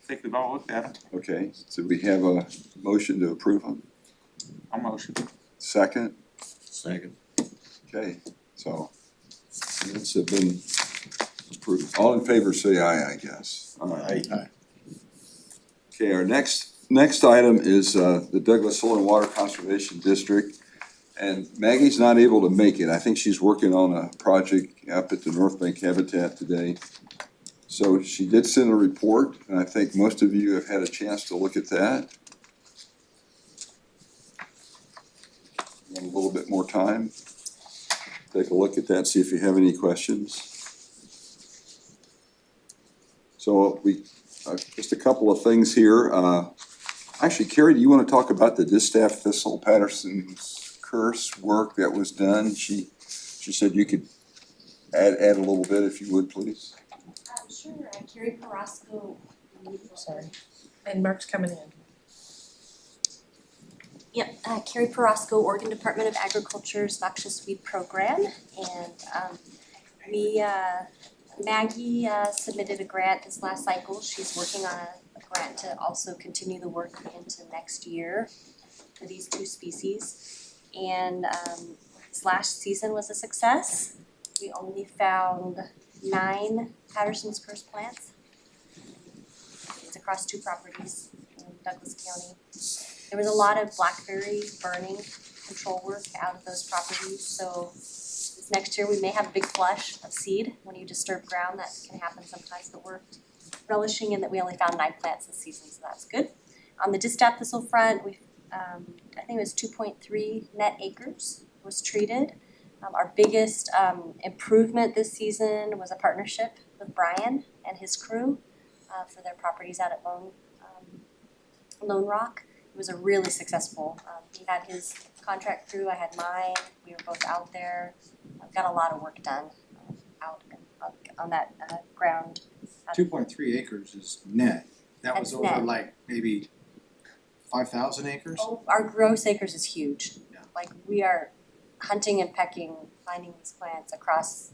think we've all looked at them. Okay, so we have a motion to approve them. I'll motion. Second, Second. okay, so minutes have been approved. All in favor, say aye, I guess. Aye. Okay, our next item is the Douglas Soil and Water Conservation District. And Maggie's not able to make it. I think she's working on a project up at the North Bank Habitat today. So she did send a report, and I think most of you have had a chance to look at that. Want a little bit more time? Take a look at that, see if you have any questions. So just a couple of things here. Actually, Carrie, do you want to talk about the Distaff Thistle Patterson's curse work that was done? She said you could add a little bit if you would, please. Sure, Carrie Carrasco. Sorry. And Mark's coming in. Yep, Carrie Carrasco, Oregon Department of Agriculture's Noxious Weed Program. And Maggie submitted a grant this last cycle. She's working on a grant to also continue the work into next year for these two species. And this last season was a success. We only found 9 Patterson's curse plants. It's across 2 properties in Douglas County. There was a lot of blackberry burning control work out of those properties, so this next year we may have a big flush of seed when you disturb ground. That can happen sometimes, but we're relishing in that we only found 9 plants this season, so that's good. On the distaff thistle front, we I think it was 2.3 net acres was treated. Our biggest improvement this season was a partnership with Brian and his crew for their properties out at Lone Rock. It was a really successful, he had his contract crew, I had mine, we were both out there. I've got a lot of work done out on that ground. 2.3 acres is net. That was That's over net. like maybe 5,000 acres? Oh, our gross acres is huge. Yeah. Like we are hunting and pecking, finding these plants across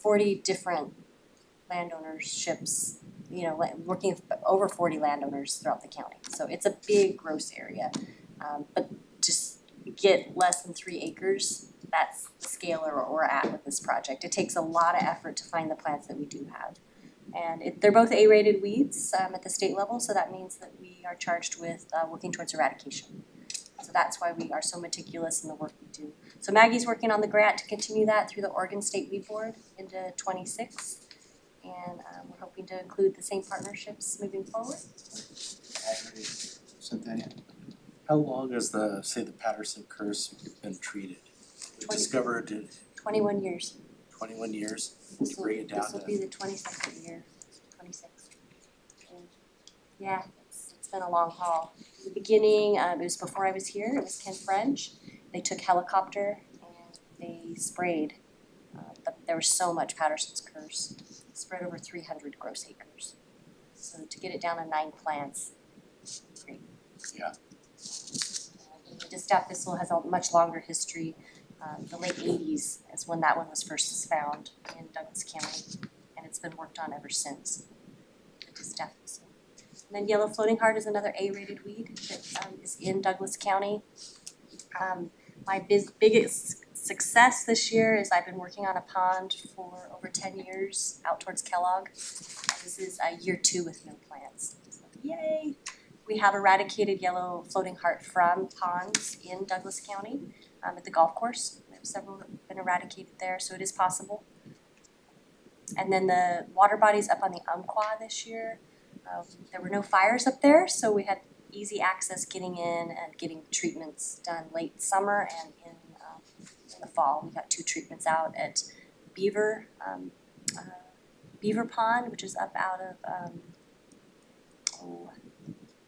40 different landownerships, you know, working with over 40 landowners throughout the county. So it's a big gross area. But just get less than 3 acres, that's the scale we're at with this project. It takes a lot of effort to find the plants that we do have. And they're both A-rated weeds at the state level, so that means that we are charged with working towards eradication. So that's why we are so meticulous in the work we do. So Maggie's working on the grant to continue that through the Oregon State Weed Board into 26. And we're hoping to include the same partnerships moving forward. Sent that in. How long has the Patterson curse been treated? We 20. discovered in 21 years. 21 years. Can you bring it down This will to? be the 22nd year, 26. And yeah, it's been a long haul. In the beginning, it was before I was here, it was Ken French. They took helicopter and they sprayed. There was so much Patterson's curse, spread over 300 gross acres. So to get it down to 9 plants, great. Yeah. The distaff thistle has a much longer history. The late 80s is when that one was first found in Douglas County, and it's been worked on ever since. The distaff thistle. And then yellow floating heart is another A-rated weed that is in Douglas County. My biggest success this year is I've been working on a pond for over 10 years out towards Kellogg. This is year 2 with no plants. So, yay! We have eradicated yellow floating heart from ponds in Douglas County at the golf course. We have several that have been eradicated there, so it is possible. And then the water bodies up on the Umpqua this year, there were no fires up there, so we had easy access getting in and getting treatments done late summer and in the fall. We got 2 treatments out at Beaver Pond, which is up out of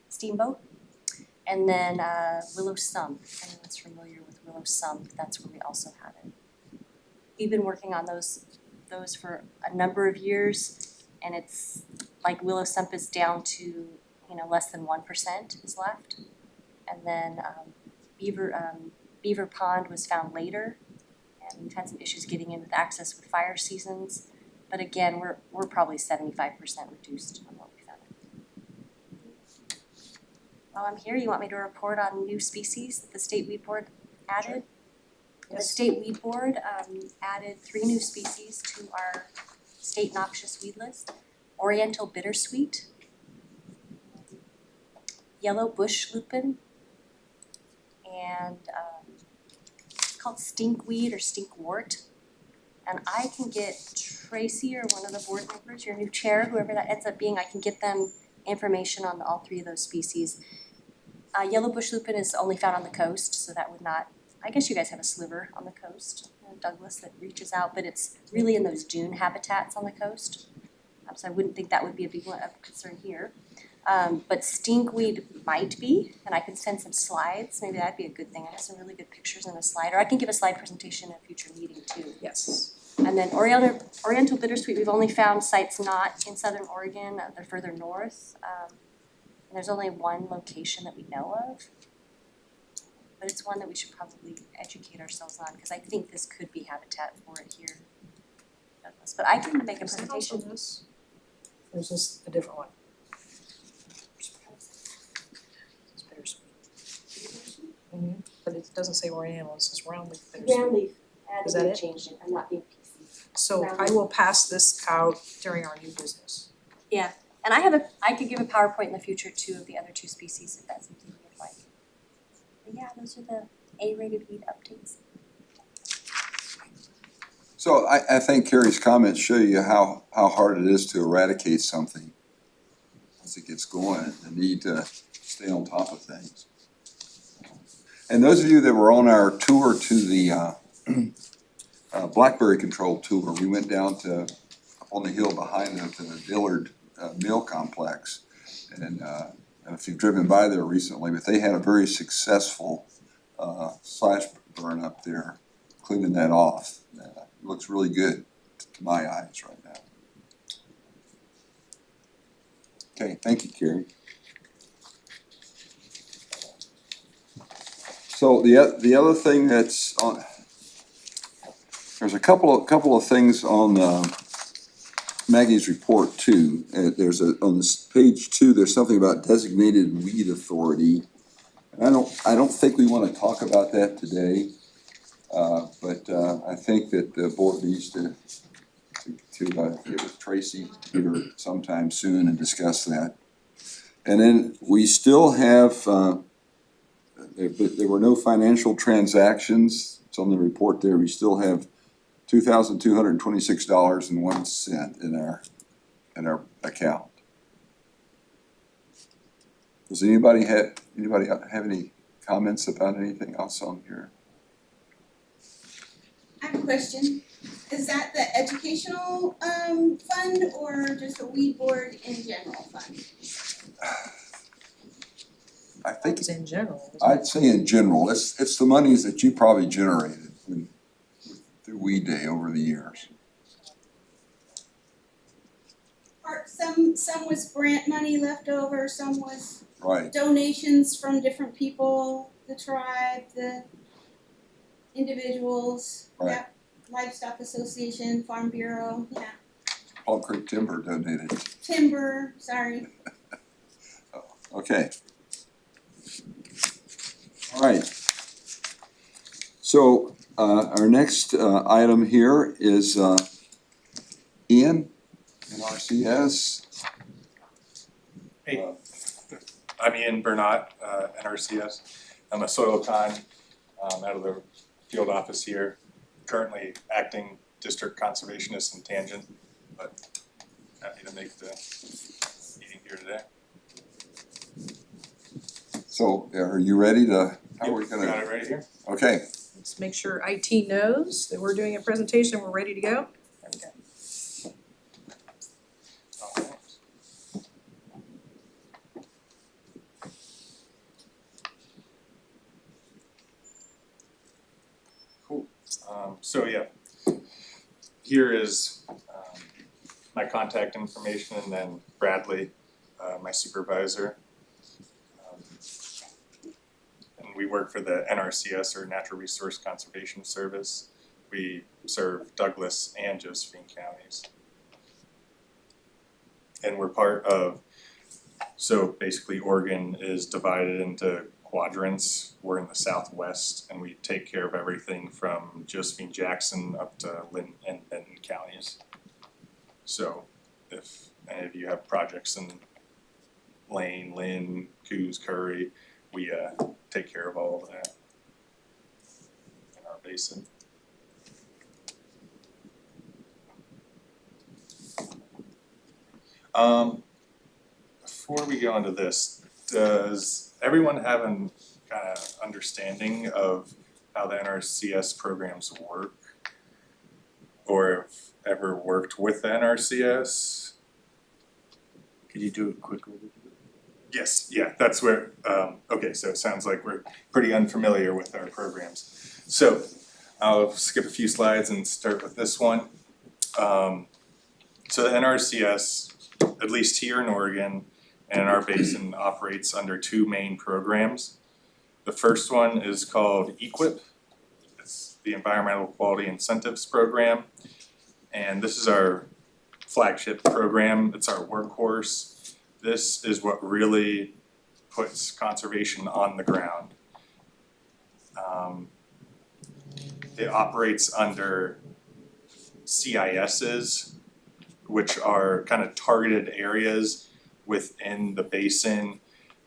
Steamboat, and then Willow Sump. If anyone's familiar with Willow Sump, that's where we also had it. We've been working on those for a number of years, and it's like Willow Sump is down to less than 1% is left, and then Beaver Pond was found later, and we've had some issues getting in with access with fire seasons. But again, we're probably 75% reduced on what we found. while I'm here, you want me to report on new species that the State Weed Board added? The State Weed Board added 3 new species to our state noxious weed list. Oriental bittersweet, yellow bush lupin, and it's called stinkweed or stinkwort. And I can get Tracy or one of the board members, your new chair, whoever that ends up being, I can get them information on all 3 of those species. Yellow bush lupin is only found on the coast, so that would not, I guess you guys have a sliver on the coast, Douglas, that reaches out, but it's really in those dune habitats on the coast. So I wouldn't think that would be a big one of concern here. But stinkweed might be, and I could send some slides, maybe that'd be a good thing. I have some really good pictures in a slide, or I can give a slide presentation in a future meeting too. Yes. And then Oriental bittersweet, we've only found sites not in southern Oregon, they're further north. And there's only one location that we know of. But it's one that we should probably educate ourselves on, because I think this could be habitat for it here. Douglas. But I can make a Is it also presentation. this? Or is this a different one? It's bittersweet. But it doesn't say oriental, it says roundleaf bittersweet. Round leaf, Is that it? changed it, I'm not being PC. So I will pass this out during our new business. And I could give a PowerPoint in the future too of the other 2 species if that's something you'd like. But yeah, those are the A-rated weed updates. So I think Carrie's comments show you how hard it is to eradicate something as it gets going, the need to stay on top of things. And those of you that were on our tour to the blackberry control tour, we went down to, up on the hill behind the Dillard Mill Complex. And I don't know if you've driven by there recently, but they had a very successful slash burn up there, cleaning that off. It looks really good to my eyes right now. Okay, thank you, Carrie. So the other thing that's on, there's a couple of things on Maggie's report too. There's on this page 2, there's something about designated weed authority. And I don't think we want to talk about that today. But I think that the board needs to get with Tracy here sometime soon and discuss that. And then we still have, there were no financial transactions. It's on the report there. We still have $2,226.01 in our account. Does anybody have any comments about anything else on here? I have a question. Is that the educational fund or just the weed board in general fund? I think It's in general. isn't it? I'd say in general, it's the monies that you probably generated through Weed Day over the years. Or some was grant money left over, some was Right, donations from different people, the tribe, the individuals, Right. yeah, Livestock Association, Farm Bureau, yeah, Paul Creek Timber donated. timber, sorry. Okay. All right. So our next item here is Ian, NRCS. Hey, I'm Ian Bernat, NRCS. I'm a soil econ out of the field office here, currently acting district conservationist in Tangent, but happy to make the meeting here today. So are you ready to, how are we gonna? Got it right here? Okay, Let's make sure IT knows that we're doing a presentation, we're ready to go. There we go. Oh, thanks. Cool. So yeah, here is my contact information, and then Bradley, my supervisor. And we work for the NRCS, or Natural Resource Conservation Service. We serve Douglas and Josephine counties. And we're part of So basically Oregon is divided into quadrants. We're in the southwest and we take care of everything from Josephine, Jackson up to Lynn and Benton counties. So if any of you have projects in Lane, Lynn, Coos, Curry, we take care of all of that in our basin. Before we go into this, does everyone have an kind of understanding of how the NRCS programs work? Or have ever worked with the NRCS? Could you do a quick overview? Yes, yeah, that's where, okay, so it sounds like we're pretty unfamiliar with our programs. So I'll skip a few slides and start with this one. So the NRCS, at least here in Oregon and in our basin, operates under two main programs. The first one is called EQIP. It's the Environmental Quality Incentives Program. And this is our flagship program, it's our workhorse. This is what really puts conservation on the ground. It operates under CISs, which are kind of targeted areas within the basin.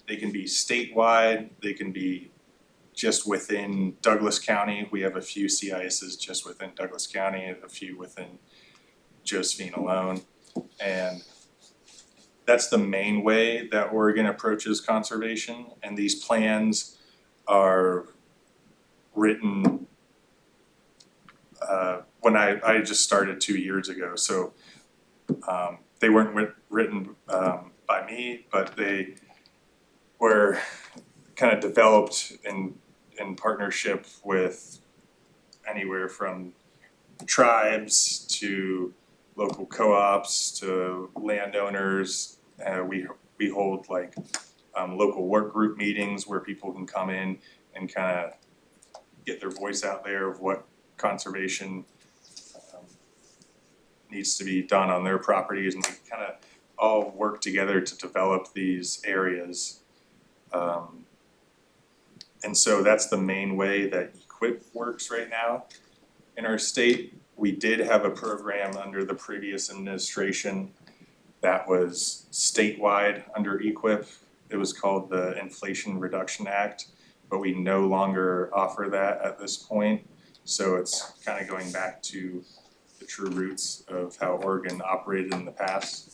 They can be statewide, they can be just within Douglas County. We have a few CISs just within Douglas County and a few within Josephine alone. And that's the main way that Oregon approaches conservation. And these plans are written when I just started 2 years ago. So they weren't written by me, but they were kind of developed in partnership with anywhere from tribes to local co-ops to landowners. We hold like local work group meetings where people can come in and kind of get their voice out there of what conservation needs to be done on their properties, and we kind of all work together to develop these areas. And so that's the main way that EQIP works right now in our state. We did have a program under the previous administration that was statewide under EQIP. It was called the Inflation Reduction Act, but we no longer offer that at this point. So it's kind of going back to the true roots of how Oregon operated in the past.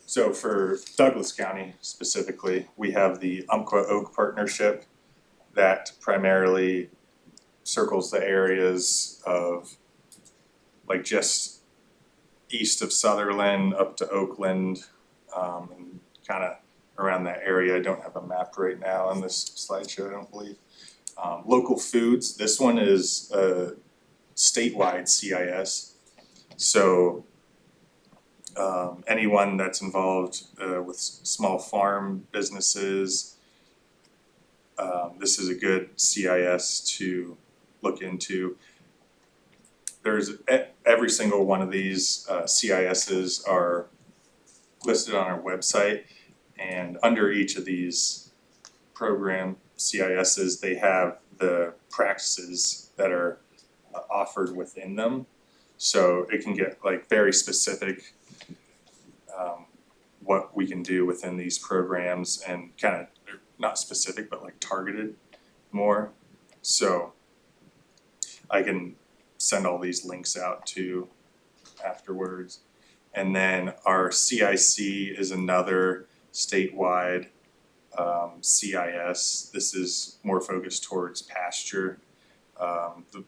So for Douglas County specifically, we have the Umpqua Oak Partnership that primarily circles the areas of like just east of Sutherland up to Oakland, and kind of around that area. I don't have a map right now on this slideshow, I don't believe. Local foods, this one is a statewide CIS. So anyone that's involved with small farm businesses, this is a good CIS to look into. There's every single one of these CISs are listed on our website, and under each of these program CISs, they have the practices that are offered within them. So it can get like very specific what we can do within these programs, and kind of not specific but like targeted more. So I can send all these links out to afterwards. And then our CIC is another statewide CIS. This is more focused towards pasture. The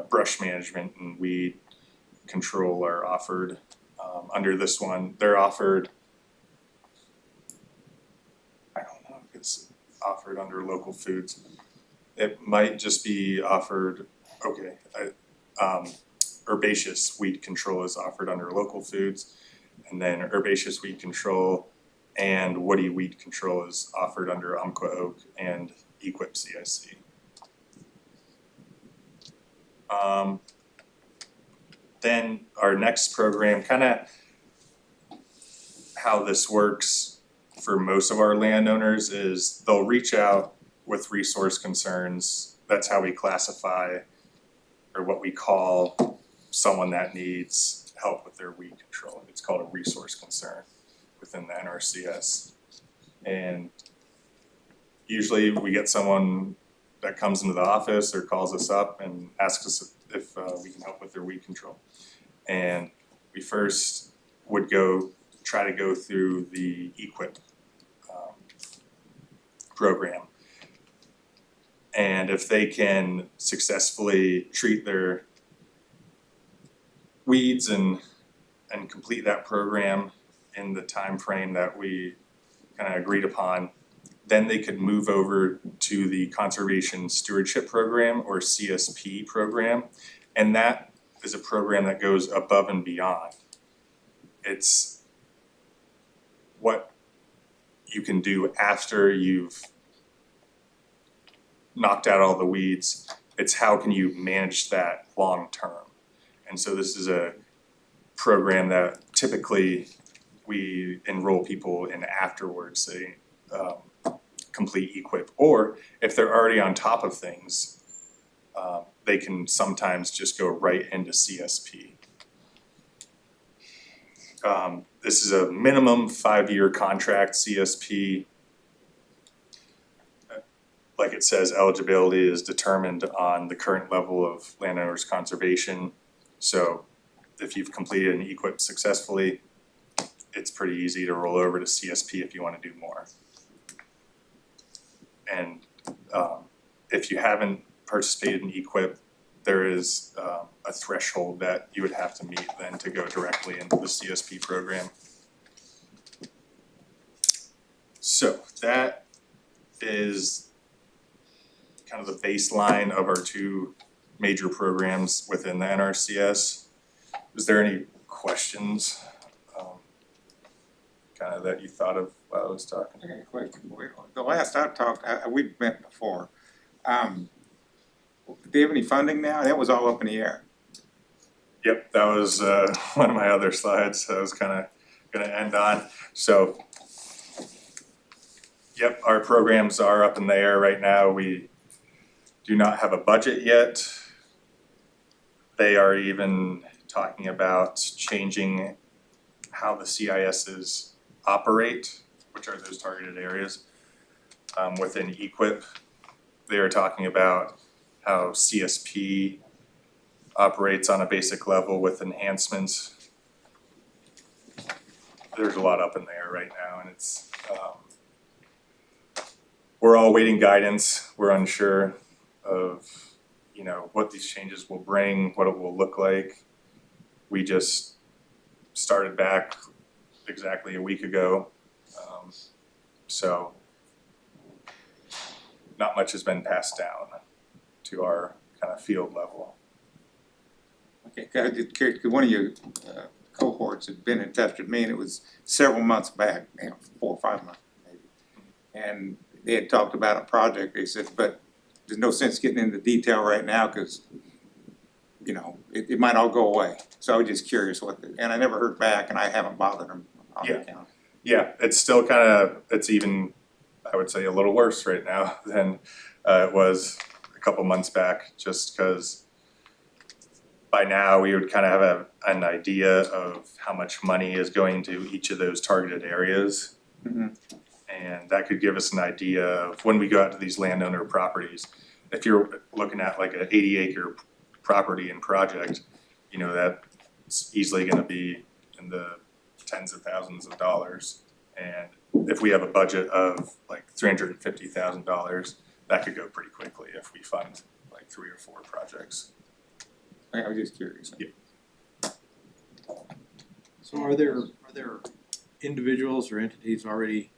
brush management and weed control are offered under this one. They're offered, I don't know if it's offered under local foods. It might just be offered, okay, herbaceous weed control is offered under local foods, and then herbaceous weed control and woody weed control is offered under Umpqua Oak and EQIP CIC. Then our next program kind of how this works for most of our landowners is they'll reach out with resource concerns. That's how we classify or what we call someone that needs help with their weed control. It's called a resource concern within the NRCS. And usually we get someone that comes into the office or calls us up and asks us if we can help with their weed control. And we first would try to go through the EQIP program. And if they can successfully treat their weeds and complete that program in the time frame that we kind of agreed upon, then they could move over to the Conservation Stewardship Program or CSP program. And that is a program that goes above and beyond. It's what you can do after you've knocked out all the weeds. It's how can you manage that long term. And so this is a program that typically we enroll people in afterwards. They complete EQIP, or if they're already on top of things, they can sometimes just go right into CSP. This is a minimum 5-year contract. CSP, like it says, eligibility is determined on the current level of landowners conservation. So if you've completed an EQIP successfully, it's pretty easy to roll over to CSP if you want to do more. And if you haven't participated in EQIP, there is a threshold that you would have to meet then to go directly into the CSP program. So that is kind of the baseline of our two major programs within the NRCS. Is there any questions kind of that you thought of while I was talking? Okay, question. The last I talked, we've met before. Do they have any funding now? That was all up in the air. Yep, that was one of my other slides that I was kind of gonna end on. So, yep, our programs are up in the air right now. We do not have a budget yet. They are even talking about changing how the CISs operate, which are those targeted areas. Within EQIP, they are talking about how CSP operates on a basic level with enhancements. There's a lot up in the air right now, and it's we're all waiting guidance. We're unsure of what these changes will bring, what it will look like. We just started back exactly a week ago, so not much has been passed down to our kind of field level. Okay, I was just curious, 'cause one of your cohorts had been in touch with me, and it was several months back, 4 or 5 months maybe. And they had talked about a project. They said, but there's no sense getting into detail right now, because it might all go away. So I was just curious and I never heard back, and I haven't bothered them on the account. Yeah, it's still it's even, I would say, a little worse right now than it was a couple months back, just because by now we would kind of have an idea of how much money is going to each of those targeted areas. Mhm. And that could give us an idea of when we go out to these landowner properties. If you're looking at like an 80-acre property and project, that's easily gonna be in the tens of thousands of dollars. And if we have a budget of like $350,000, that could go pretty quickly if we fund like 3 or 4 projects. I was just curious. Yeah. So are there individuals or entities already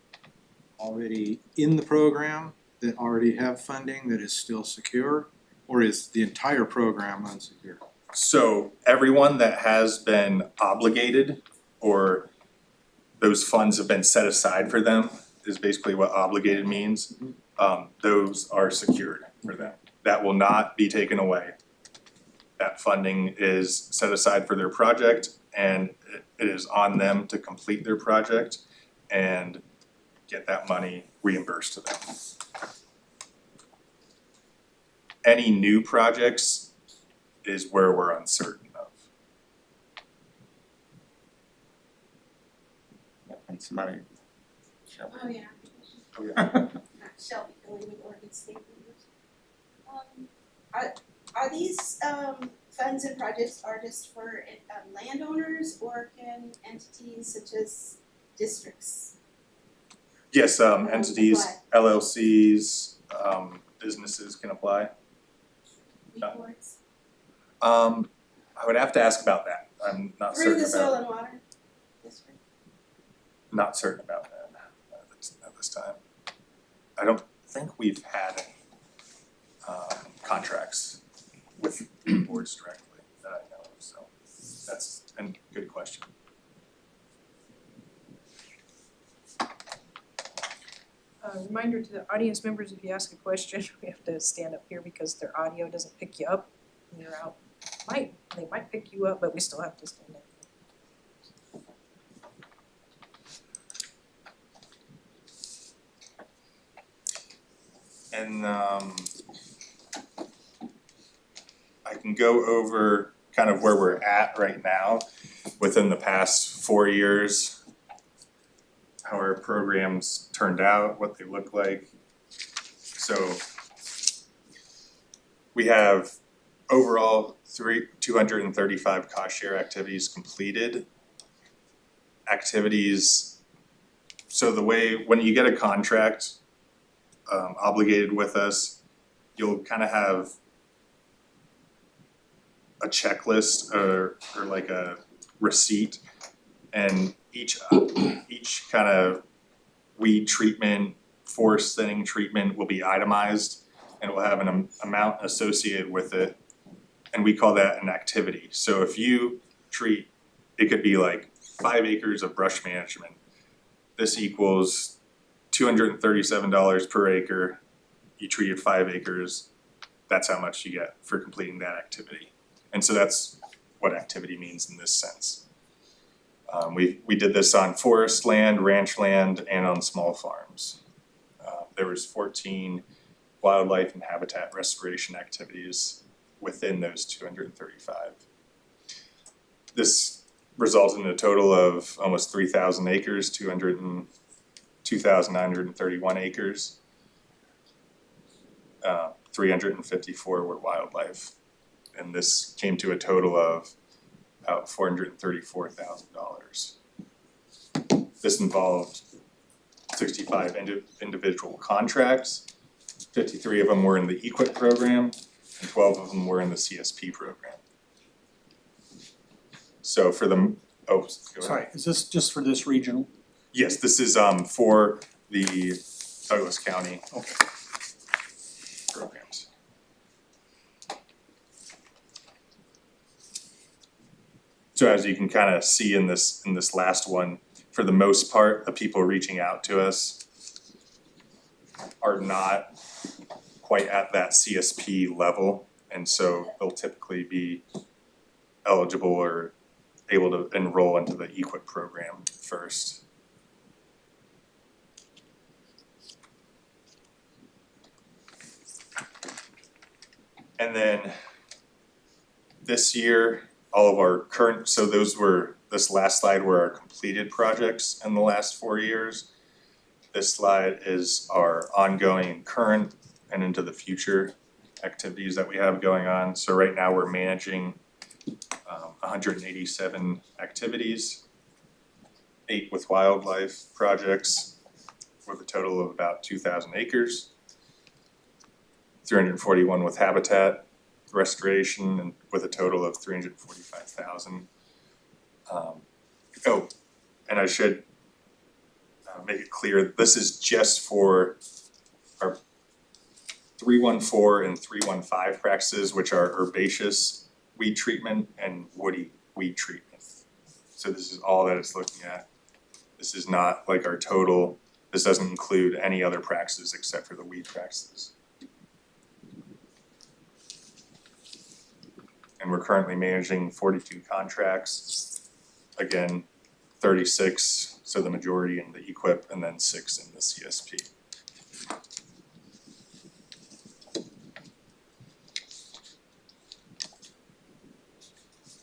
in the program that already have funding that is still secure? Or is the entire program unsecure? So everyone that has been obligated or those funds have been set aside for them is basically what obligated means. Those are secured for them. That will not be taken away. That funding is set aside for their project, and it is on them to complete their project and get that money reimbursed to them. Any new projects is where we're uncertain of. And somebody. Shelby. Oh, yeah. Oh, yeah. Not Shelby, going with Oregon State members. Are these funds and projects are just for landowners, or can entities such as districts? Yes, entities, LLCs, businesses can apply. Weed boards? I would have to ask about that. I'm not Through certain the soil about, and water district? not certain about that at this time. I don't think we've had any contracts with boards directly that I know of, so that's a good question. Reminder to the audience members, if you ask a question, we have to stand up here because their audio doesn't pick you up when you're out. They might pick you up, but we still have to stand up. And I can go over kind of where we're at right now within the past 4 years, how our programs turned out, what they look like. So we have overall 235 cost share activities completed. Activities, so the way, when you get a contract obligated with us, you'll kind of have a checklist or like a receipt, and each kind of weed treatment, forest thinning treatment will be itemized and will have an amount associated with it, and we call that an activity. So if you treat, it could be like 5 acres of brush management, this equals $237 per acre. You treated 5 acres, that's how much you get for completing that activity. And so that's what activity means in this sense. We did this on forest land, ranch land, and on small farms. There was 14 wildlife and habitat restoration activities within those 235. This resulted in a total of almost 3,000 acres, 2,931 acres. 354 were wildlife. And this came to a total of about $434,000. This involved 65 individual contracts, 53 of them were in the EQIP program, and 12 of them were in the CSP program. So for the, go ahead. Sorry, is this just for this regional? Yes, this is for the Douglas County programs. So as you can kind of see in this last one, for the most part, the people reaching out to us are not quite at that CSP level, and so they'll typically be eligible or able to enroll into the EQIP program first. And then this year, all of our current, so this last slide were our completed projects in the last 4 years. This slide is our ongoing current and into the future activities that we have going on. So right now we're managing 187 activities, 8 with wildlife projects with a total of about 2,000 acres. 341 with habitat restoration and with a total of 345,000. And I should make it clear, this is just for our 314 and 315 practices, which are herbaceous weed treatment and woody weed treatment. So this is all that it's looking at. This is not like our total, this doesn't include any other practices except for the weed practices. And we're currently managing 42 contracts again, 36, so the majority in the equip, and then 6 in the CSP.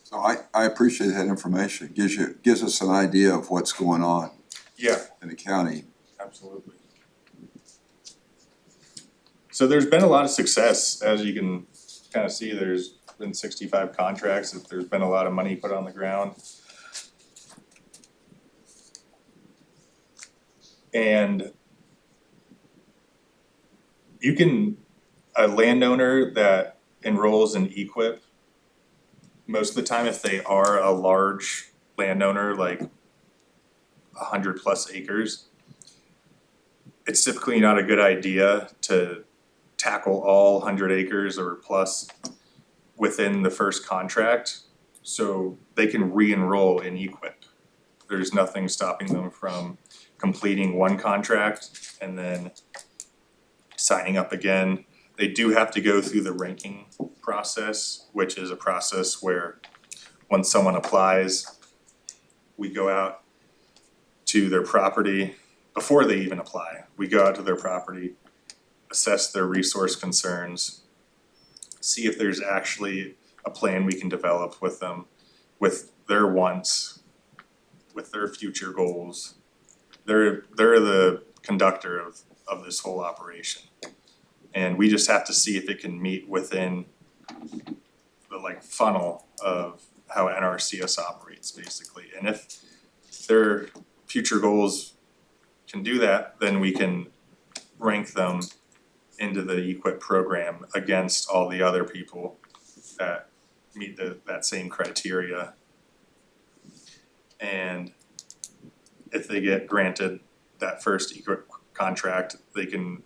So I appreciate that information. It gives us an idea of what's going on Yeah, in the county. absolutely. So there's been a lot of success, as you can kind of see, there's been 65 contracts, there's been a lot of money put on the ground. And you can, a landowner that enrolls in EQIP, most of the time if they are a large landowner, like 100+ acres, it's typically not a good idea to tackle all 100 acres or plus within the first contract, so they can re-enroll in EQIP. There's nothing stopping them from completing one contract and then signing up again. They do have to go through the ranking process, which is a process where once someone applies, we go out to their property before they even apply. We go out to their property, assess their resource concerns, see if there's actually a plan we can develop with them, with their wants, with their future goals. They're the conductor of this whole operation. And we just have to see if it can meet within the like funnel of how NRCS operates basically. And if their future goals can do that, then we can rank them into the EQIP program against all the other people that meet that same criteria. And if they get granted that first EQIP contract, they can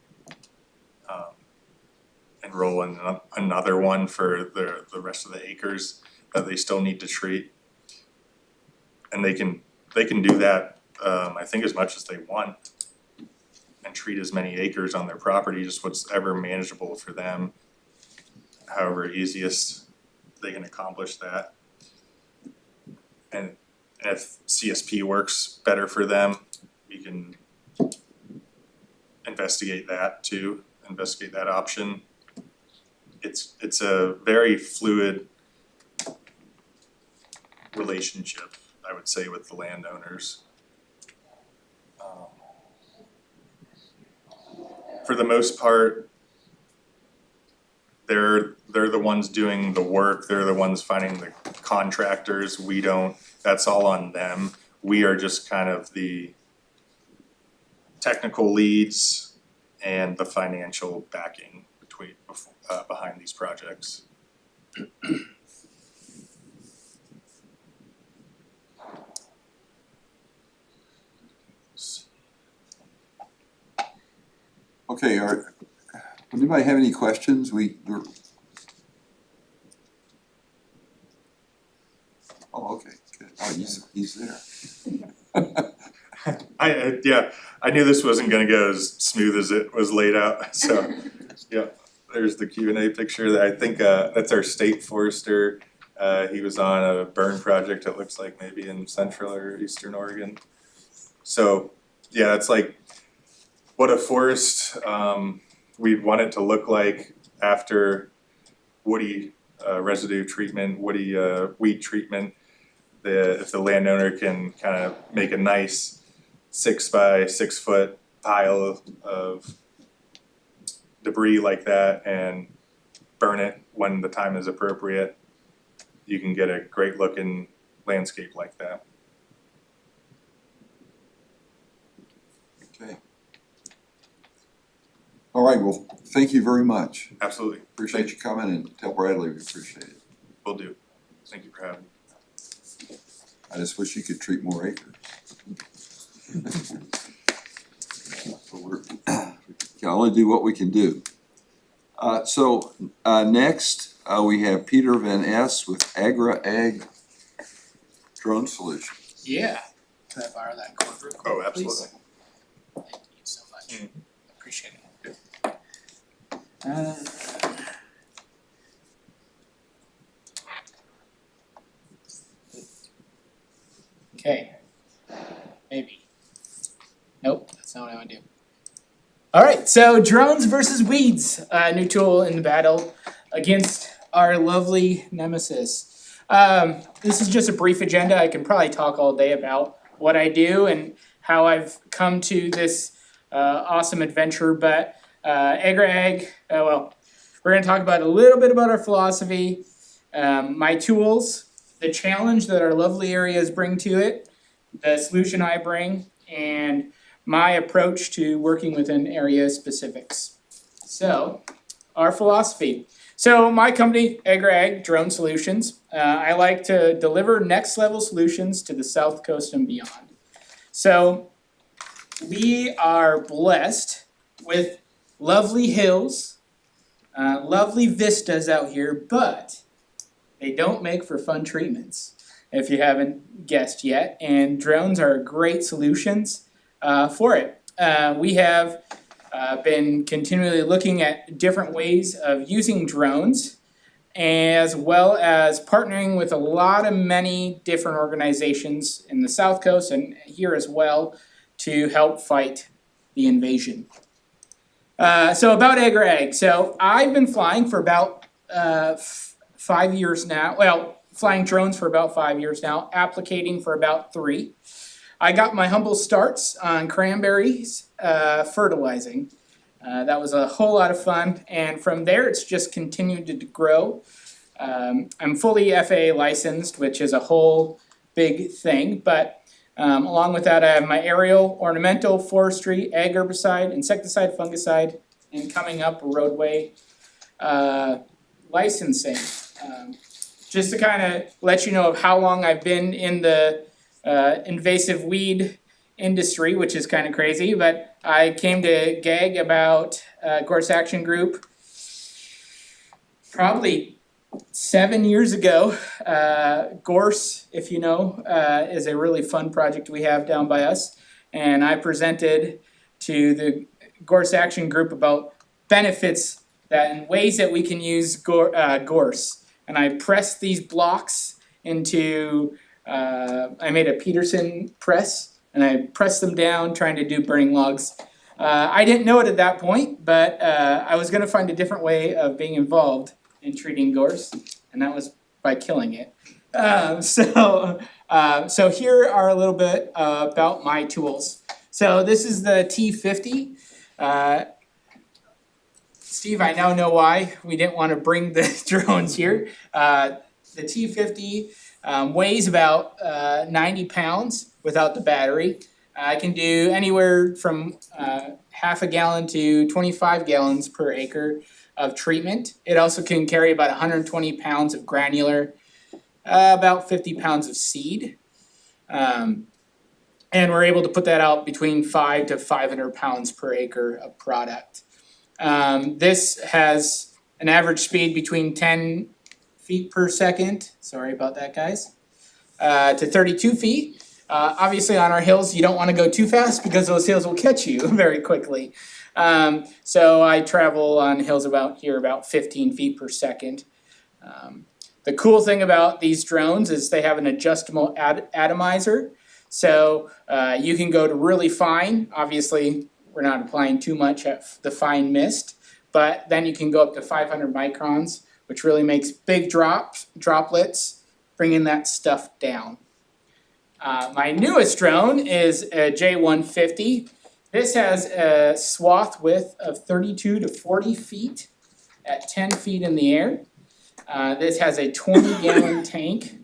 enroll in another one for the rest of the acres that they still need to treat. And they can do that, I think as much as they want, and treat as many acres on their property, just what's ever manageable for them, however easiest they can accomplish that. And if CSP works better for them, we can investigate that too, investigate that option. It's a very fluid relationship, I would say, with the landowners. For the most part, they're the ones doing the work, they're the ones finding the contractors, we don't, that's all on them. We are just kind of the technical leads and the financial backing behind these projects. Okay, does anybody have any questions? We're. Oh, okay, good. Oh, he's there. I knew this wasn't gonna go as smooth as it was laid out, so, yeah. There's the Q&A picture, I think that's our state forester. He was on a burn project, it looks like maybe in central or eastern Oregon. So, yeah, it's like what a forest we'd want it to look like after woody residue treatment, woody weed treatment. If the landowner can kind of make a nice 6 by 6 foot pile of debris like that and burn it when the time is appropriate, you can get a great looking landscape like that. Okay. All right, well, thank you very much. Absolutely, Appreciate you coming, and tell Bradley we appreciate it. will do. Thank you for having me. I just wish you could treat more acres. But we can only do what we can do. Next, we have Peter Van Es with Agra Ag Drone Solutions. Yeah, can I borrow that cord real quick, Oh, please? absolutely. Thank you so much, Mhm. appreciate it. Okay. Maybe. Nope, that's not what I wanna do. Alright, so drones versus weeds, new tool in the battle against our lovely nemesis. This is just a brief agenda. I can probably talk all day about what I do and how I've come to this awesome adventure, but AgriAg, well, we're gonna talk about a little bit about our philosophy, my tools, the challenge that our lovely areas bring to it, the solution I bring, and my approach to working within area specifics. So, our philosophy. So my company, AgriAg Drone Solutions, I like to deliver next level solutions to the South Coast and beyond. So we are blessed with lovely hills, lovely vistas out here, but they don't make for fun treatments, if you haven't guessed yet, and drones are great solutions for it. We have been continually looking at different ways of using drones, as well as partnering with a lot of many different organizations in the South Coast and here as well to help fight the invasion. So about AgriAg, so I've been flying for about 5 years now, well, flying drones for about 5 years now, applicating for about 3. I got my humble starts on cranberries, fertilizing. That was a whole lot of fun, and from there it's just continued to grow. I'm fully FAA licensed, which is a whole big thing, but along with that I have my aerial, ornamental, forestry, ag herbicide, insecticide, fungicide, and coming up roadway licensing. Just to kind of let you know of how long I've been in the invasive weed industry, which is kind of crazy, but I came to GAG about Gorse Action Group probably 7 years ago. Gorse, if you know, is a really fun project we have down by us, and I presented to the Gorse Action Group about benefits that and ways that we can use gorse. And I pressed these blocks into I made a Peterson press and I pressed them down trying to do burning logs. I didn't know it at that point, but I was gonna find a different way of being involved in treating gorse, and that was by killing it. So here are a little bit about my tools. So this is the T50. Steve, I now know why we didn't want to bring the drones here. The T50 weighs about 90 pounds without the battery. I can do anywhere from half a gallon to 25 gallons per acre of treatment. It also can carry about 120 pounds of granular, about 50 pounds of seed. And we're able to put that out between 5 to 500 pounds per acre of product. This has an average speed between 10 feet per second, sorry about that guys, to 32 feet. Obviously on our hills you don't want to go too fast because those hills will catch you very quickly. So I travel on hills about 15 feet per second. The cool thing about these drones is they have an adjustable atomizer. So you can go to really fine, obviously we're not applying too much at the fine mist, but then you can go up to 500 microns, which really makes big droplets, bringing that stuff down. My newest drone is a J150. This has a swath width of 32 to 40 feet at 10 feet in the air. This has a 20-gallon tank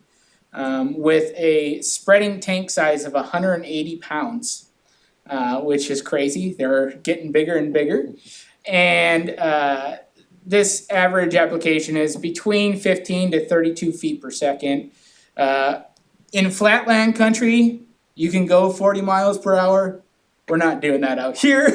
with a spreading tank size of 180 pounds, which is crazy. They're getting bigger and bigger. And this average application is between 15 to 32 feet per second. In flatland country, you can go 40 miles per hour. We're not doing that out here.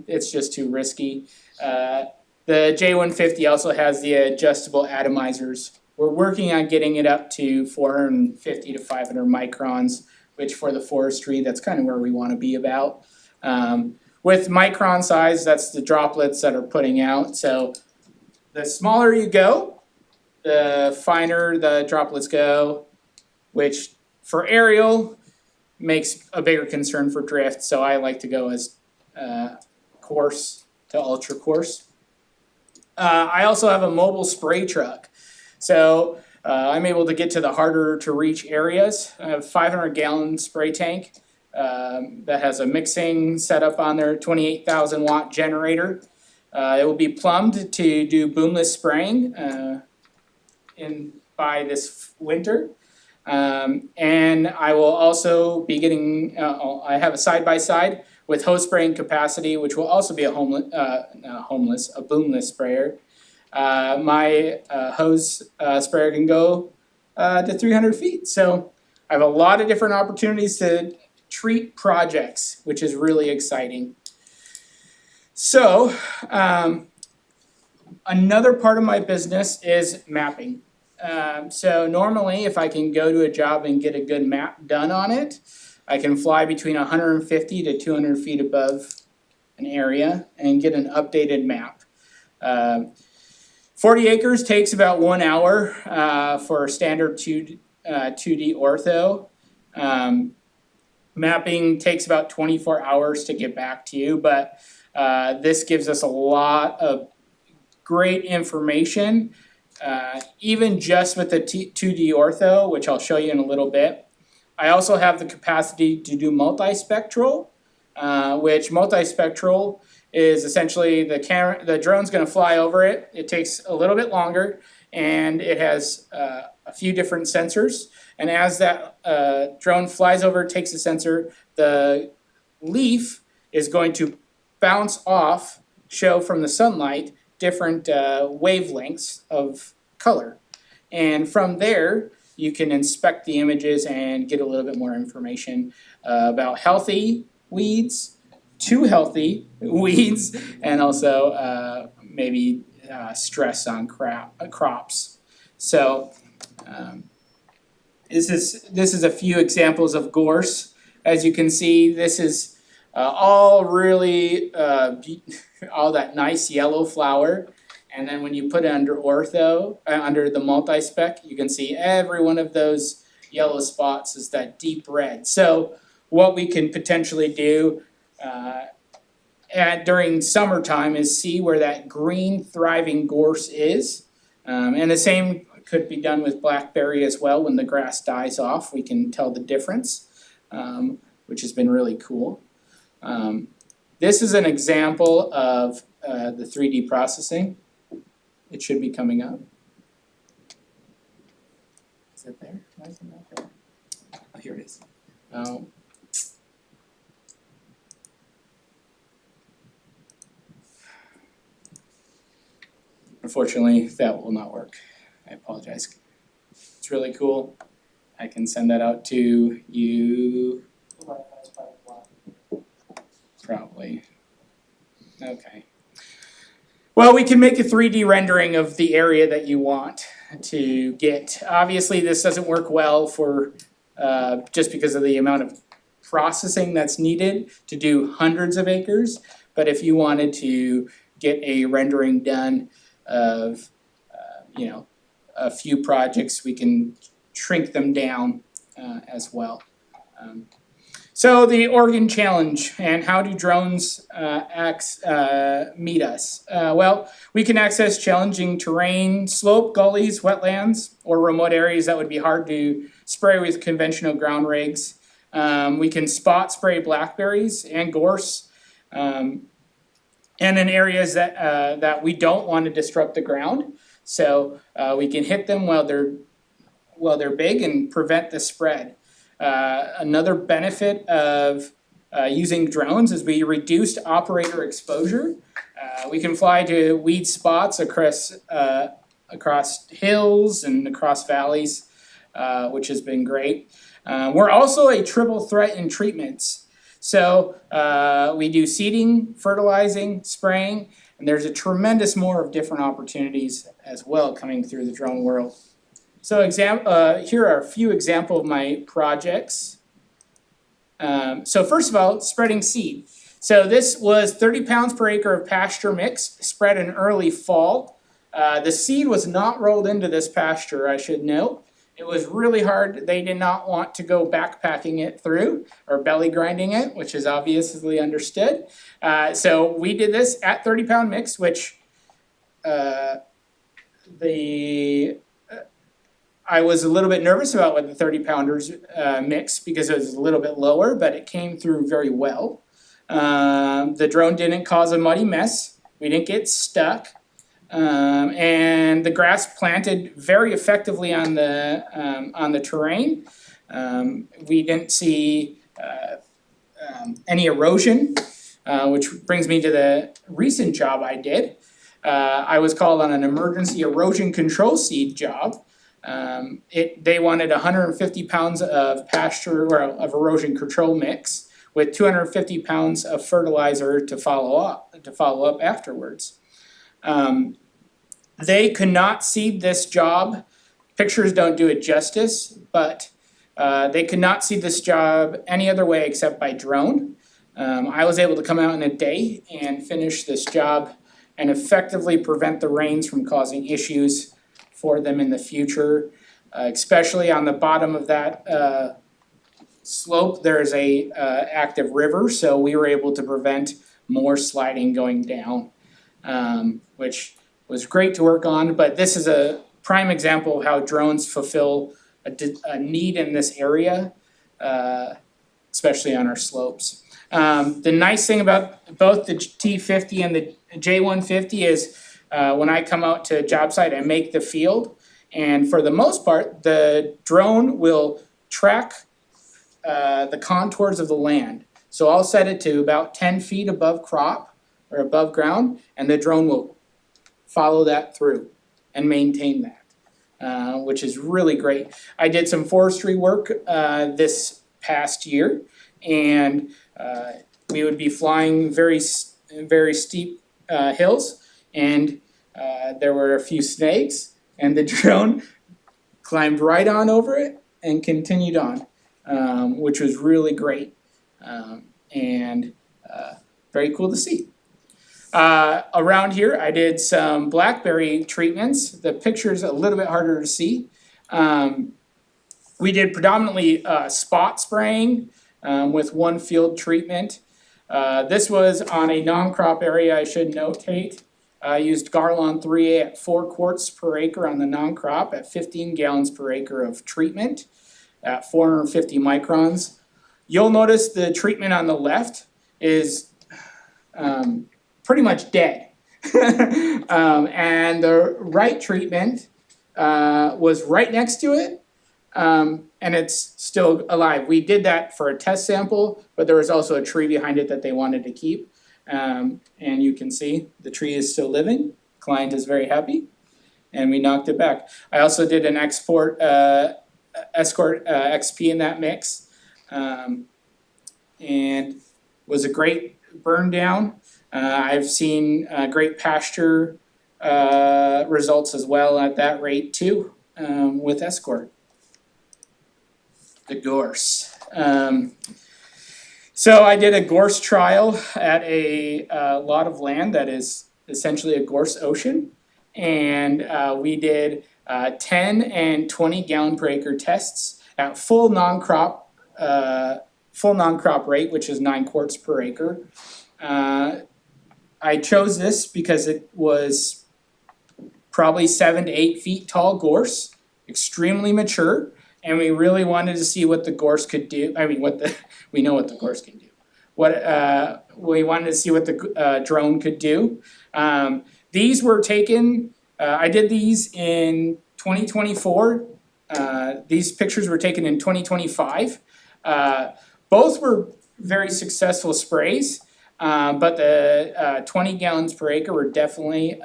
It's just too risky. The J150 also has the adjustable atomizers. We're working on getting it up to 450 to 500 microns, which for the forestry, that's kind of where we want to be about. With micron size, that's the droplets that are putting out. So the smaller you go, the finer the droplets go, which for aerial, makes a bigger concern for drift, so I like to go as coarse to ultra coarse. I also have a mobile spray truck, so I'm able to get to the harder to reach areas. I have a 500-gallon spray tank that has a mixing setup on there, 28,000 watt generator. It will be plumbed to do boomless spraying by this winter. And I will also be getting, I have a side-by-side with hose spraying capacity, which will also be a boomless sprayer. My hose sprayer can go to 300 feet. So I have a lot of different opportunities to treat projects, which is really exciting. So another part of my business is mapping. So normally if I can go to a job and get a good map done on it, I can fly between 150 to 200 feet above an area and get an updated map. 40 acres takes about 1 hour for a standard 2D ortho. Mapping takes about 24 hours to get back to you, but this gives us a lot of great information, even just with the 2D ortho, which I'll show you in a little bit. I also have the capacity to do multispectral, which multispectral is essentially the drone's gonna fly over it. It takes a little bit longer and it has a few different sensors. And as that drone flies over, takes the sensor, the leaf is going to bounce off, show from the sunlight, different wavelengths of color. And from there, you can inspect the images and get a little bit more information about healthy weeds, too healthy weeds, and also maybe stress on crops. So this is a few examples of gorse. As you can see, this is all really all that nice yellow flower. And then when you put it under ortho, under the multi-spec, you can see every one of those yellow spots is that deep red. So what we can potentially do during summertime is see where that green thriving gorse is. And the same could be done with blackberry as well. When the grass dies off, we can tell the difference, which has been really cool. This is an example of the 3D processing. It should be coming up. Is it there? Why is it not there? Oh, here it is. Unfortunately, that will not work. I apologize. It's really cool. I can send that out to you. Probably. Okay. Well, we can make a 3D rendering of the area that you want to get. Obviously, this doesn't work well for just because of the amount of processing that's needed to do hundreds of acres. But if you wanted to get a rendering done of a few projects, we can shrink them down as well. So the Oregon Challenge and how do drones meet us? Well, we can access challenging terrain, slope, gullies, wetlands, or remote areas that would be hard to spray with conventional ground rigs. We can spot spray blackberries and gorse, and in areas that we don't want to disrupt the ground. So we can hit them while they're big and prevent the spread. Another benefit of using drones is we reduced operator exposure. We can fly to weed spots across hills and across valleys, which has been great. We're also a triple threat in treatments. So we do seeding, fertilizing, spraying, and there's a tremendous more of different opportunities as well coming through the drone world. So here are a few examples of my projects. So first of all, spreading seed. So this was 30 pounds per acre of pasture mix, spread in early fall. The seed was not rolled into this pasture, I should note. It was really hard. They did not want to go backpacking it through or belly grinding it, which is obviously understood. So we did this at 30-pound mix, which I was a little bit nervous about what the 30-pounders mix because it was a little bit lower, but it came through very well. The drone didn't cause a muddy mess. We didn't get stuck. And the grass planted very effectively on the terrain. We didn't see any erosion, which brings me to the recent job I did. I was called on an emergency erosion control seed job. They wanted 150 pounds of pasture or of erosion control mix with 250 pounds of fertilizer to follow up afterwards. They could not see this job. Pictures don't do it justice, but they could not see this job any other way except by drone. I was able to come out in a day and finish this job and effectively prevent the rains from causing issues for them in the future. Especially on the bottom of that slope, there's a active river, so we were able to prevent more sliding going down, which was great to work on. But this is a prime example of how drones fulfill a need in this area, especially on our slopes. The nice thing about both the T50 and the J150 is when I come out to a job site, I make the field, and for the most part, the drone will track the contours of the land. So I'll set it to about 10 feet above crop or above ground, and the drone will follow that through and maintain that, which is really great. I did some forestry work this past year, and we would be flying very steep hills, and there were a few snakes, and the drone climbed right on over it and continued on, which was really great and very cool to see. Around here, I did some blackberry treatments. The picture's a little bit harder to see. We did predominantly spot spraying with one field treatment. This was on a non-crop area, I should notate. I used Garlon 3A at 4 quarts per acre on the non-crop at 15 gallons per acre of treatment at 450 microns. You'll notice the treatment on the left is pretty much dead. And the right treatment was right next to it, and it's still alive. We did that for a test sample, but there was also a tree behind it that they wanted to keep. And you can see the tree is still living. Client is very happy, and we knocked it back. I also did an Escort XP in that mix, and was a great burn down. I've seen great pasture results as well at that rate too, with Escort. The gorse. So I did a gorse trial at a lot of land that is essentially a gorse ocean, and we did 10 and 20 gallon per acre tests at full non-crop rate, which is 9 quarts per acre. I chose this because it was probably 7 to 8 feet tall gorse, extremely mature, and we really wanted to see what the gorse could do. I mean, we know what the gorse can do. We wanted to see what the drone could do. These were taken. I did these in 2024. These pictures were taken in 2025. Both were very successful sprays, but the 20 gallons per acre were definitely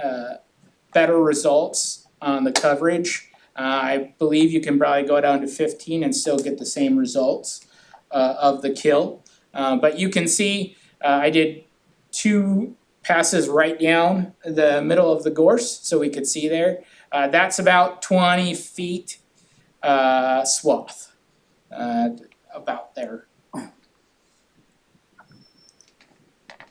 better results on the coverage. I believe you can probably go down to 15 and still get the same results of the kill. But you can see I did 2 passes right down the middle of the gorse, so we could see there. That's about 20 feet swath, about there.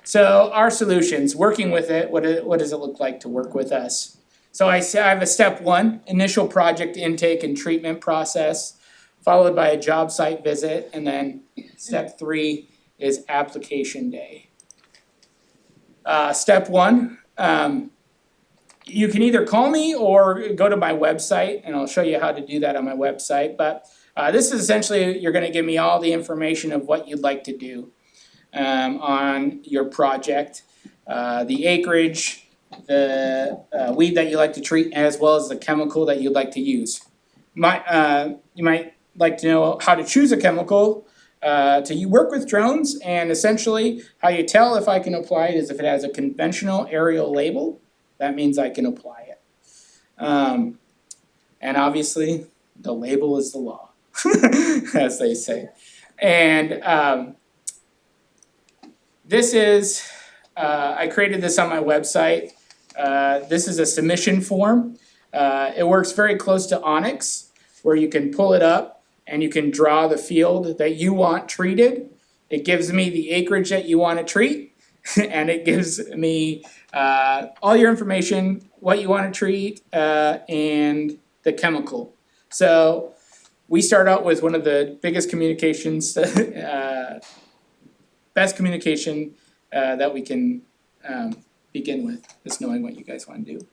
So our solutions, working with it, what does it look like to work with us? So I have a step one, initial project intake and treatment process, followed by a job site visit, and then step three is application day. Step one, you can either call me or go to my website, and I'll show you how to do that on my website, but this is essentially, you're gonna give me all the information of what you'd like to do on your project, the acreage, the weed that you like to treat, as well as the chemical that you'd like to use. You might like to know how to choose a chemical to work with drones, and essentially how you tell if I can apply it is if it has a conventional aerial label, that means I can apply it. And obviously, the label is the law, as they say. And this is, I created this on my website. This is a submission form. It works very close to Onyx, where you can pull it up and you can draw the field that you want treated. It gives me the acreage that you want to treat, and it gives me all your information, what you want to treat, and the chemical. So we start out with one of the biggest communications, best communication that we can begin with, is knowing what you guys want to do.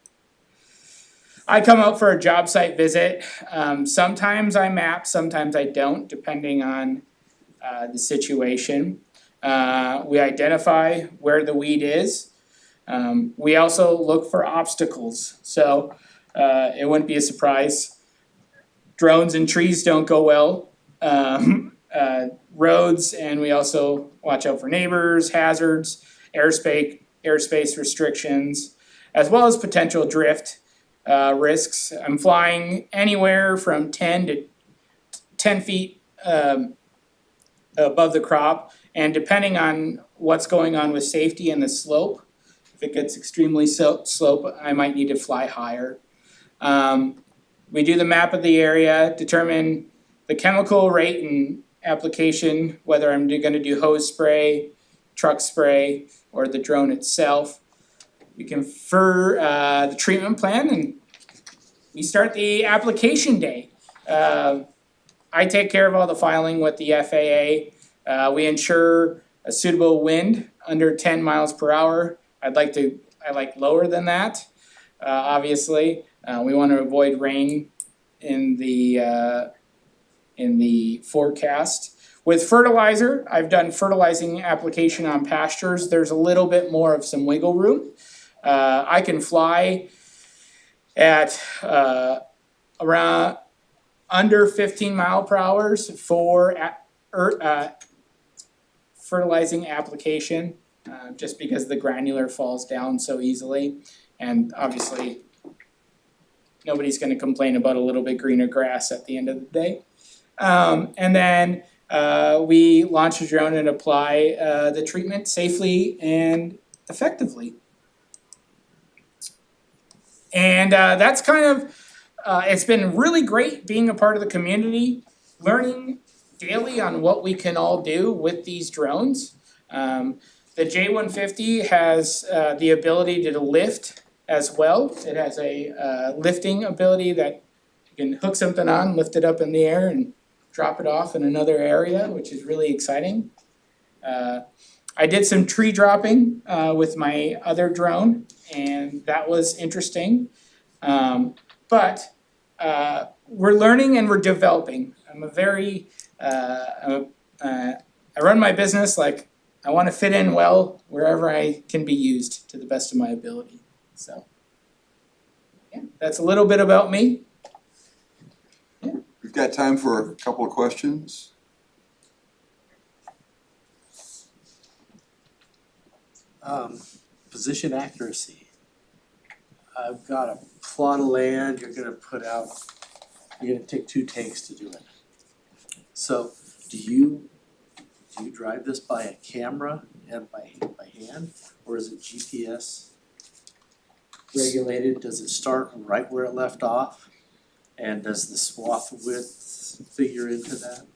I come out for a job site visit. Sometimes I map, sometimes I don't, depending on the situation. We identify where the weed is. We also look for obstacles, so it wouldn't be a surprise. Drones and trees don't go well. Roads, and we also watch out for neighbors, hazards, airspace restrictions, as well as potential drift risks. I'm flying anywhere from 10 feet above the crop, and depending on what's going on with safety and the slope, if it gets extremely slope, I might need to fly higher. We do the map of the area, determine the chemical rate and application, whether I'm gonna do hose spray, truck spray, or the drone itself. We confer the treatment plan, and we start the application day. I take care of all the filing with the FAA. We ensure a suitable wind under 10 miles per hour. I like lower than that, obviously. We want to avoid rain in the forecast. With fertilizer, I've done fertilizing application on pastures. There's a little bit more of some wiggle room. I can fly at around under 15 mile per hour for fertilizing application, just because the granular falls down so easily. And obviously, nobody's gonna complain about a little bit greener grass at the end of the day. And then we launch a drone and apply the treatment safely and effectively. And that's kind of, it's been really great being a part of the community, learning daily on what we can all do with these drones. The J150 has the ability to lift as well. It has a lifting ability that you can hook something on, lift it up in the air, and drop it off in another area, which is really exciting. I did some tree dropping with my other drone, and that was interesting. But we're learning and we're developing. I'm a very, I run my business like I wanna fit in well wherever I can be used to the best of my ability, so. Yeah, that's a little bit about me. We've got time for a couple of questions. Position accuracy. I've got a plot of land, you're gonna take 2 takes to do it. So do you drive this by a camera and by hand, or is it GPS regulated? Does it start right where it left off? And does the swath width figure into that?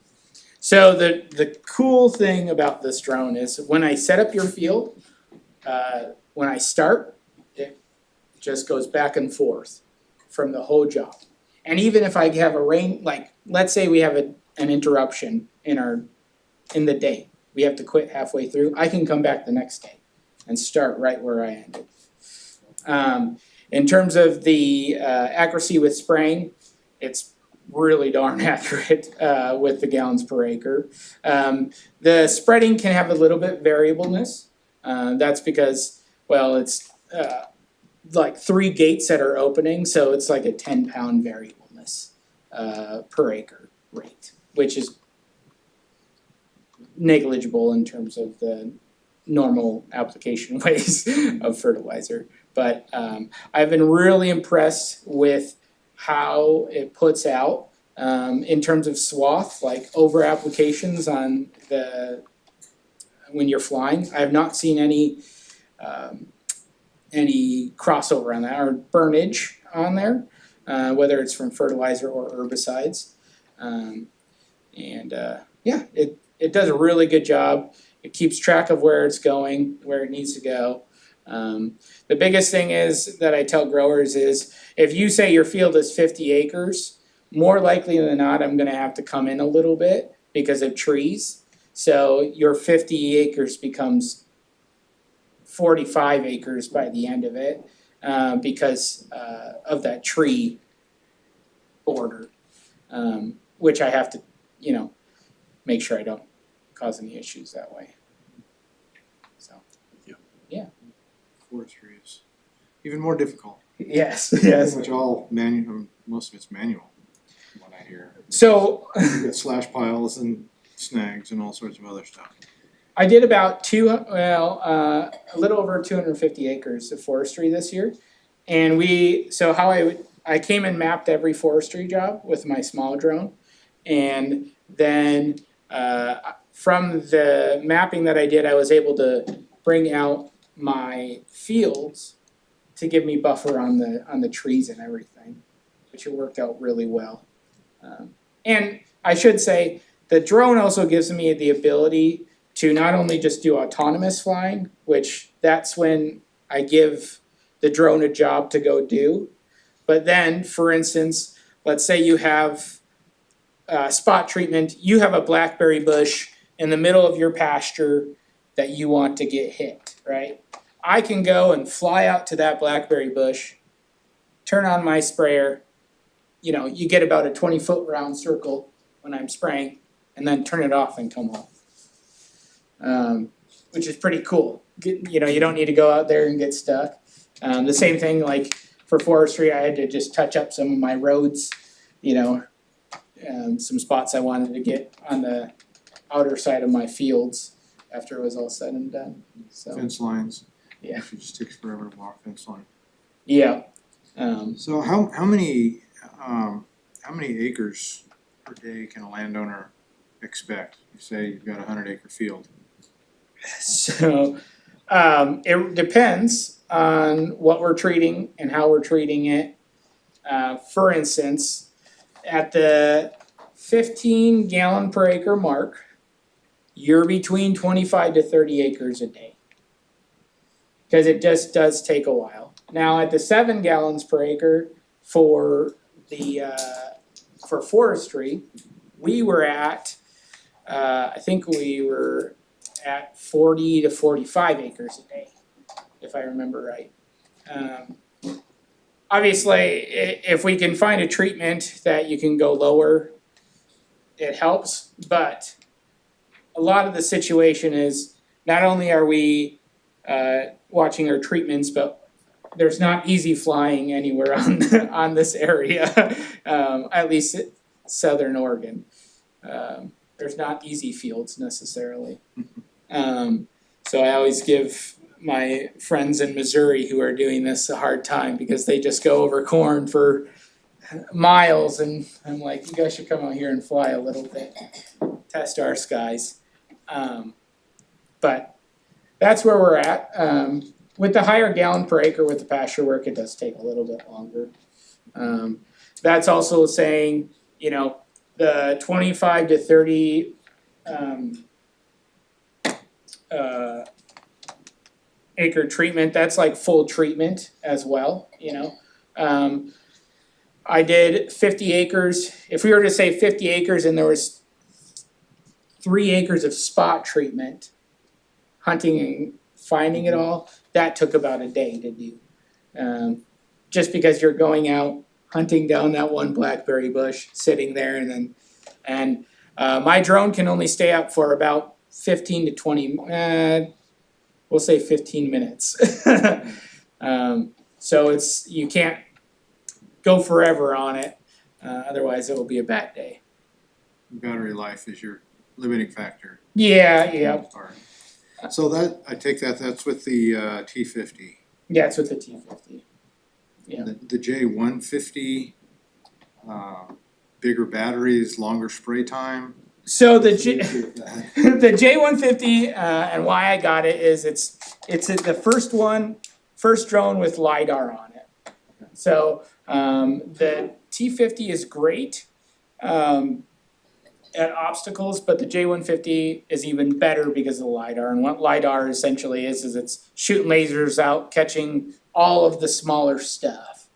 So the cool thing about this drone is when I set up your field, when I start, just goes back and forth from the whole job. And even if I have a rain, like, let's say we have an interruption in the day, we have to quit halfway through, I can come back the next day and start right where I ended. In terms of the accuracy with spraying, it's really darn accurate with the gallons per acre. The spreading can have a little bit variableness. That's because, well, it's like 3 gates that are opening, so it's like a 10-pound variableness per acre rate, which is negligible in terms of the normal application ways of fertilizer. But I've been really impressed with how it puts out in terms of swath, like over applications on when you're flying. I have not seen any crossover on that or burnage on there, whether it's from fertilizer or herbicides. Yeah, it does a really good job. It keeps track of where it's going, where it needs to go. The biggest thing is that I tell growers is if you say your field is 50 acres, more likely than not, I'm gonna have to come in a little bit because of trees. So your 50 acres becomes 45 acres by the end of it because of that tree border, which I have to, make sure I don't cause any issues that way. So, Forestry is even more difficult. yes. Pretty much all most of it's manual, from what I hear. So You got slash piles and snags and all sorts of other stuff. I did about a little over 250 acres of forestry this year. And I came and mapped every forestry job with my small drone. And then from the mapping that I did, I was able to bring out my fields to give me buffer on the trees and everything, which it worked out really well. And I should say, the drone also gives me the ability to not only just do autonomous flying, which that's when I give the drone a job to go do, but then, for instance, let's say you have spot treatment, you have a blackberry bush in the middle of your pasture that you want to get hit, right? I can go and fly out to that blackberry bush, turn on my sprayer, you get about a 20-foot round circle when I'm spraying, and then turn it off and come home. Which is pretty cool. You don't need to go out there and get stuck. The same thing like for forestry, I had to just touch up some of my roads, some spots I wanted to get on the outer side of my fields after it was all said and done, so. Fence lines. Yeah. It just takes forever to walk fence line. Yeah. So how many acres per day can a landowner expect? You say you've got a 100-acre field. So, it depends on what we're treating and how we're treating it. For instance, at the 15 gallon per acre mark, you're between 25 to 30 acres a day. Cause it just does take a while. Now at the 7 gallons per acre for for forestry, we were at, I think we were at 40 to 45 acres a day, if I remember right. Obviously, if we can find a treatment that you can go lower, it helps, but a lot of the situation is not only are we watching our treatments, but there's not easy flying anywhere on this area, at least southern Oregon. There's not easy fields necessarily. So I always give my friends in Missouri who are doing this a hard time because they just go over corn for miles, and I'm like, you guys should come out here and fly a little bit, test our skies. But that's where we're at. With the higher gallon per acre with the pasture work, it does take a little bit longer. That's also saying, the 25 to 30 acre treatment, that's like full treatment as well, you know? I did 50 acres, if we were to say 50 acres and there was 3 acres of spot treatment, hunting and finding it all, that took about a day to do. Just because you're going out, hunting down that one blackberry bush, sitting there and my drone can only stay up for about 15 to 20, we'll say 15 minutes. So you can't go forever on it, otherwise it will be a bad day. Battery life is your limiting factor. Yeah. So that, I take that's with the T50. Yeah, it's with the T50. Yeah. The J150, bigger batteries, longer spray time. So the the J150, and why I got it is it's the first drone with LiDAR on it. So the T50 is great at obstacles, but the J150 is even better because of the LiDAR. And what LiDAR essentially is it's shooting lasers out, catching all of the smaller stuff.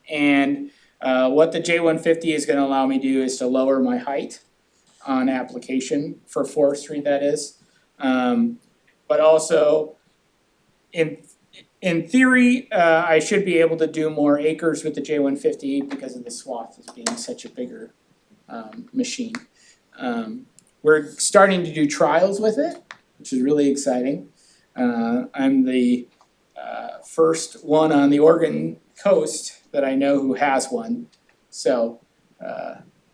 And what the J150 is going to allow me to do is to lower my height on application for forestry, that is. But also, in theory, I should be able to do more acres with the J150 because of the swath as being such a bigger machine. We're starting to do trials with it, which is really exciting. I'm the first one on the Oregon coast that I know who has one, so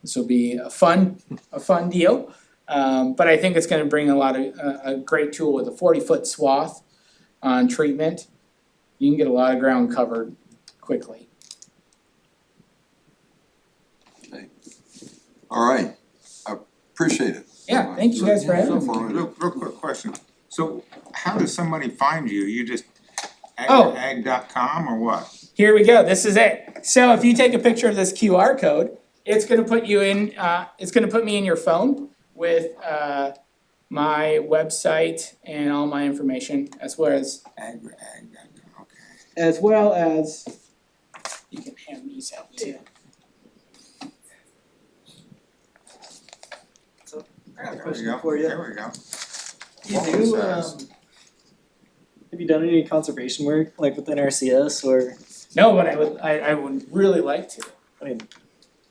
this will be a fun deal. But I think it's going to bring a great tool with a 40-foot swath on treatment. You can get a lot of ground covered quickly. Okay. All right, I appreciate it. Yeah, thank you guys for having me. Real quick question. So how does somebody find you? You just Oh. ag.com or what? Here we go, this is it. So if you take a picture of this QR code, it's gonna put you in, it's gonna put me in your phone with my website and all my information, as well as you can hand these out too. There we go, there we go. You do, have you done any conservation work, like with NRCS or, No, but I would really like to. I mean,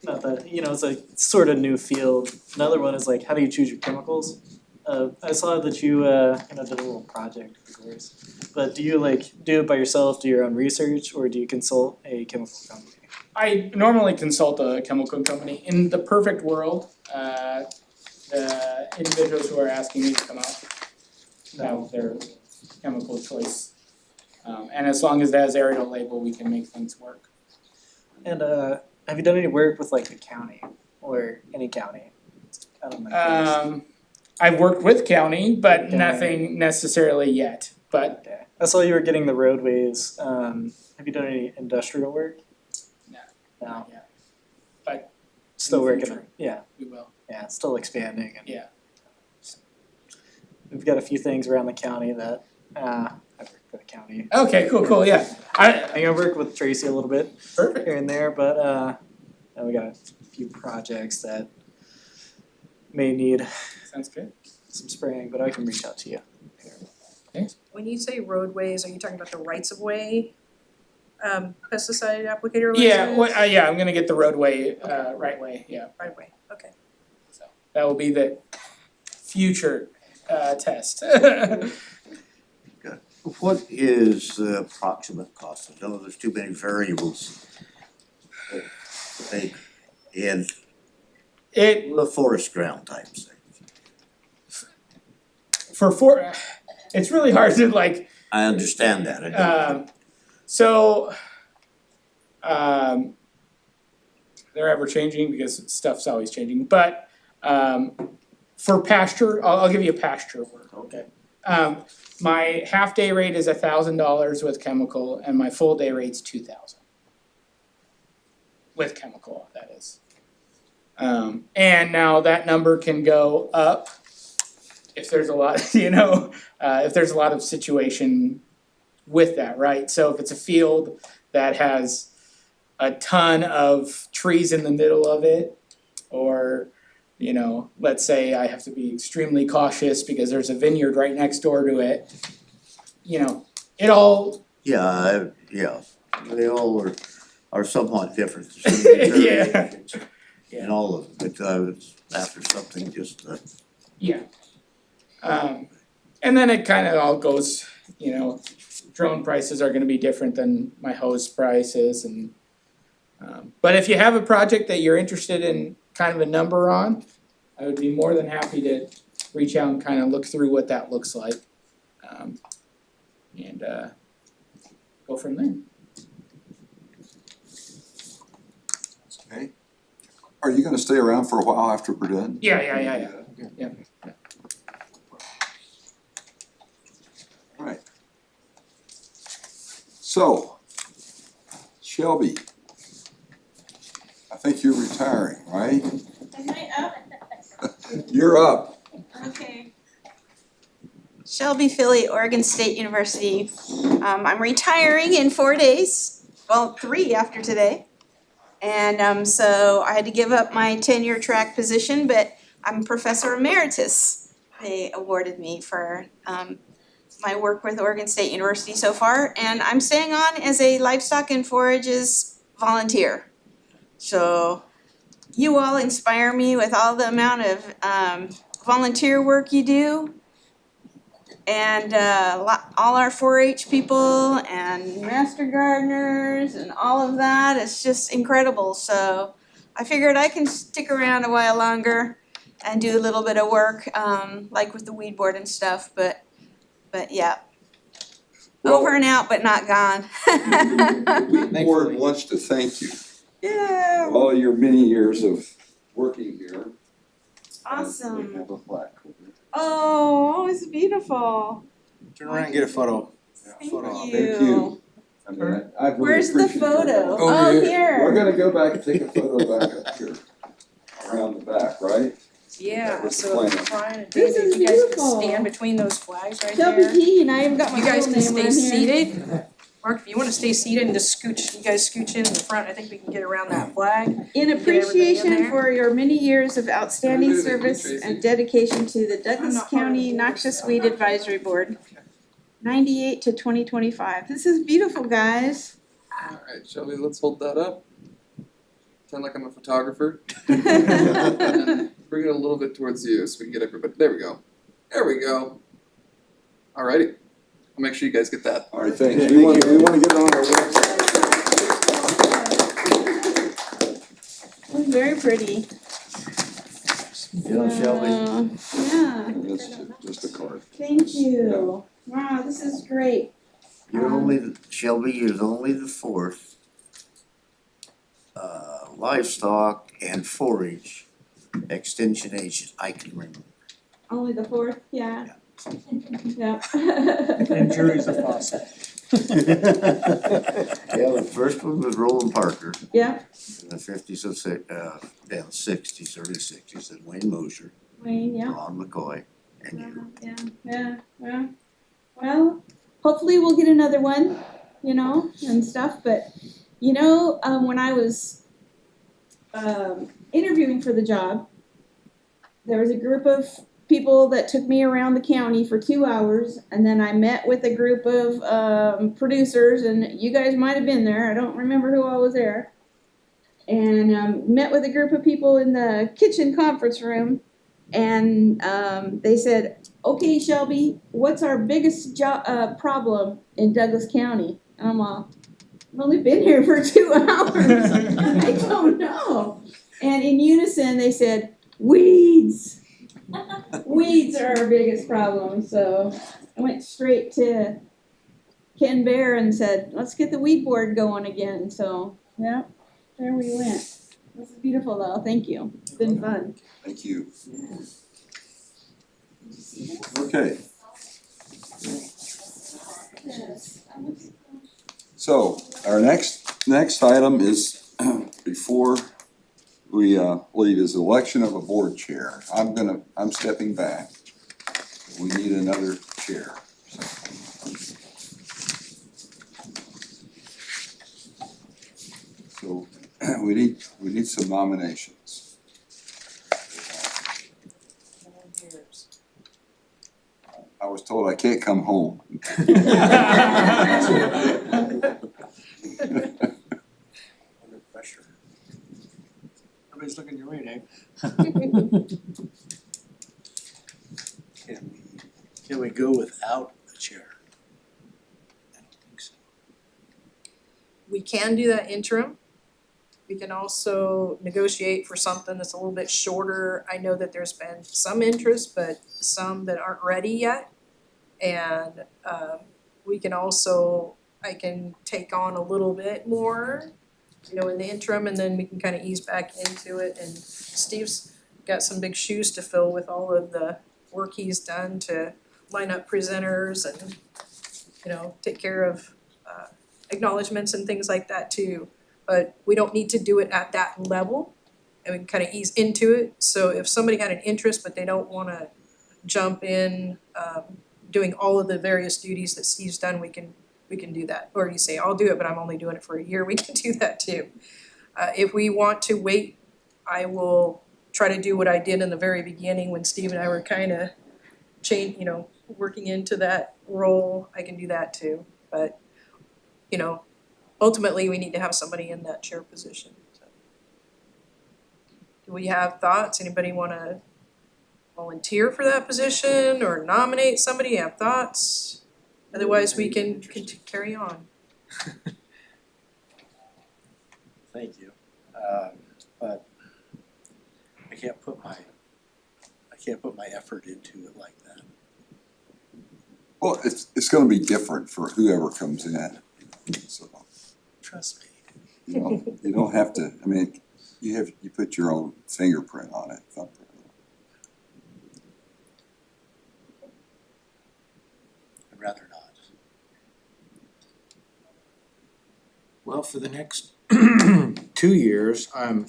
not that, it's a sort of new field. Another one is like, how do you choose your chemicals? I saw that you, did a little project of course, but do you do it by yourself, do your own research, or do you consult a chemical company? I normally consult a chemical company. In the perfect world, the individuals who are asking me to come out have their chemical choice. And as long as it has aerial label, we can make things work. And have you done any work with like the county or any county? Out of my curiosity. I've worked with county, but Okay. nothing necessarily yet, but Okay. I saw you were getting the roadways. Have you done any industrial work? No. No. not yet. But Still in the working. future. Yeah. We will. Yeah. Still expanding. And Yeah. We've got a few things around the county that I work for the county. Okay, cool, yeah. I work with Tracy a little bit Perfect. here and there, but and we got a few projects that may need Sounds good. some spraying, but I can reach out to you. When you say roadways, are you talking about the rights of way pesticide applicator Yeah, license? yeah, I'm gonna get the roadway, right way, yeah. Right of way, okay. So that will be the future test. What is the approximate cost? I know there's too many variables. They in the forest ground type thing. It's really hard to like, I understand that. I don't- they're ever changing because stuff's always changing, but for pasture, I'll give you a pasture work. Okay. My half day rate is $1,000 with chemical and my full day rate's 2,000. With chemical, that is. And now that number can go up if there's a lot, if there's a lot of situation with that, right? So if it's a field that has a ton of trees in the middle of it, or, you know, let's say I have to be extremely cautious because there's a vineyard right next door to it, you know, it all, Yeah, they all are somewhat different. There's some variations Yeah. in all of them, but it's after something just yeah. And then it kind of all goes, you know, drone prices are gonna be different than my hose prices and but if you have a project that you're interested in kind of a number on, I would be more than happy to reach out and kind of look through what that looks like. And go from there. Okay. Are you gonna stay around for a while after we're done? Yeah. Right. So, Shelby, I think you're retiring, right? Am I up? You're up. Okay. Shelby Philly, Oregon State University. I'm retiring in 4 days, well, 3 after today. And so I had to give up my tenure track position, but I'm Professor Emeritus. They awarded me for my work with Oregon State University so far, and I'm staying on as a livestock and forages volunteer. So you all inspire me with all the amount of volunteer work you do. And all our 4-H people and master gardeners and all of that, it's just incredible. So I figured I can stick around a while longer and do a little bit of work, like with the weed board and stuff, but yeah. Well- Over and out, but not gone. The board wants to thank you Yeah, for all your many years of working here. awesome. We have a plaque over there. Oh, it's beautiful. Turn around and get a photo. Thank Photo op. you. Thank you. I mean, I really Where's the appreciate your photo? work. Oh, We're here. gonna go back and take a photo back up here, around the back, right? Yeah, That's the so plan. Brian and This David, is you guys can beautiful. stand between those flags right Shelby there. Key, and I even got my You guys full can name stay on here. seated. Mark, if you wanna stay seated and just scooch, you guys scooch in the front, I think we can get around that flag. In Get everything in appreciation there. for your many years of outstanding Thank you, service Tracy. and dedication to the Douglas not part of County the board. Noxious Weed Advisory Board. 98 to 2025. This is beautiful, guys. Alright, Shelby, let's hold that up. Pretend like I'm a photographer. And bring it a little bit towards you so we can get everybody, there we go. There we go. Alrighty, I'll make sure you guys get that. All right, thanks. We wanna get it on our website. It's very pretty. Shelby. Yeah, That's just a card. thank you. Wow, this is great. You're only, Shelby is only the 4th livestock and forage extension agent I can remember. Only the 4th, yeah. Yep. And jury's a faucet. Yeah, the first one was Roland Parker Yep, in the 50s and 60s, early 60s, and Wayne Mosher, Wayne, yeah. Ron McCoy, and you. Well, hopefully we'll get another one, you know, and stuff, but, you know, when I was interviewing for the job, there was a group of people that took me around the county for 2 hours, and then I met with a group of producers, and you guys might have been there, I don't remember who all was there. And met with a group of people in the kitchen conference room, and they said, okay, Shelby, what's our biggest problem in Douglas County? And I'm all, I've only been here for 2 hours. I don't know. And in unison, they said, weeds. Weeds are our biggest problem. So I went straight to Ken Bear and said, let's get the weed board going again. So, yeah, there we went. This is beautiful though. Thank you. It's been fun. Thank you. Okay. So, our next item is, before we leave, is election of a board chair. I'm stepping back. We need another chair. we need some nominations. I was told I can't come home. Under pressure. Everybody's looking your way, Dave. Can we go without a chair? I don't think so. We can do that interim. We can also negotiate for something that's a little bit shorter. I know that there's been some interest, but some that aren't ready yet. And we can also, I can take on a little bit more, you know, in the interim, and then we can kind of ease back into it. And Steve's got some big shoes to fill with all of the work he's done to line up presenters and, you know, take care of acknowledgements and things like that too. But we don't need to do it at that level, and we can kind of ease into it. So if somebody had an interest but they don't wanna jump in doing all of the various duties that Steve's done, we can do that. Or you say, I'll do it, but I'm only doing it for a year, we can do that too. If we want to wait, I will try to do what I did in the very beginning when Steve and I were kinda working into that role. I can do that too. But, you know, ultimately, we need to have somebody in that chair position, so. Do we have thoughts? Anybody wanna volunteer for that position or nominate somebody? Have thoughts? Otherwise, we can carry on. Thank you. But I can't put my effort into it like that. Well, it's gonna be different for whoever comes in, so, Trust me. you don't have to, I mean, you put your own fingerprint on it, thumbprint. I'd rather not. Well, for the next 2 years, I'm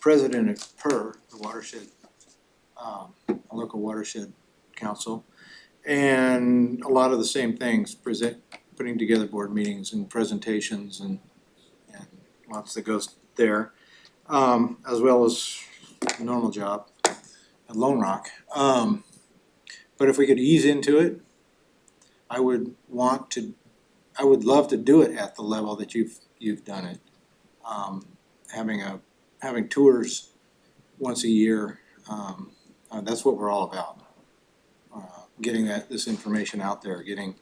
president of PER, the watershed, a local watershed council. And a lot of the same things, putting together board meetings and presentations and lots that goes there. As well as a normal job at Lone Rock. But if we could ease into it, I would love to do it at the level that you've done it. Having tours once a year, that's what we're all about. Getting this information out there, getting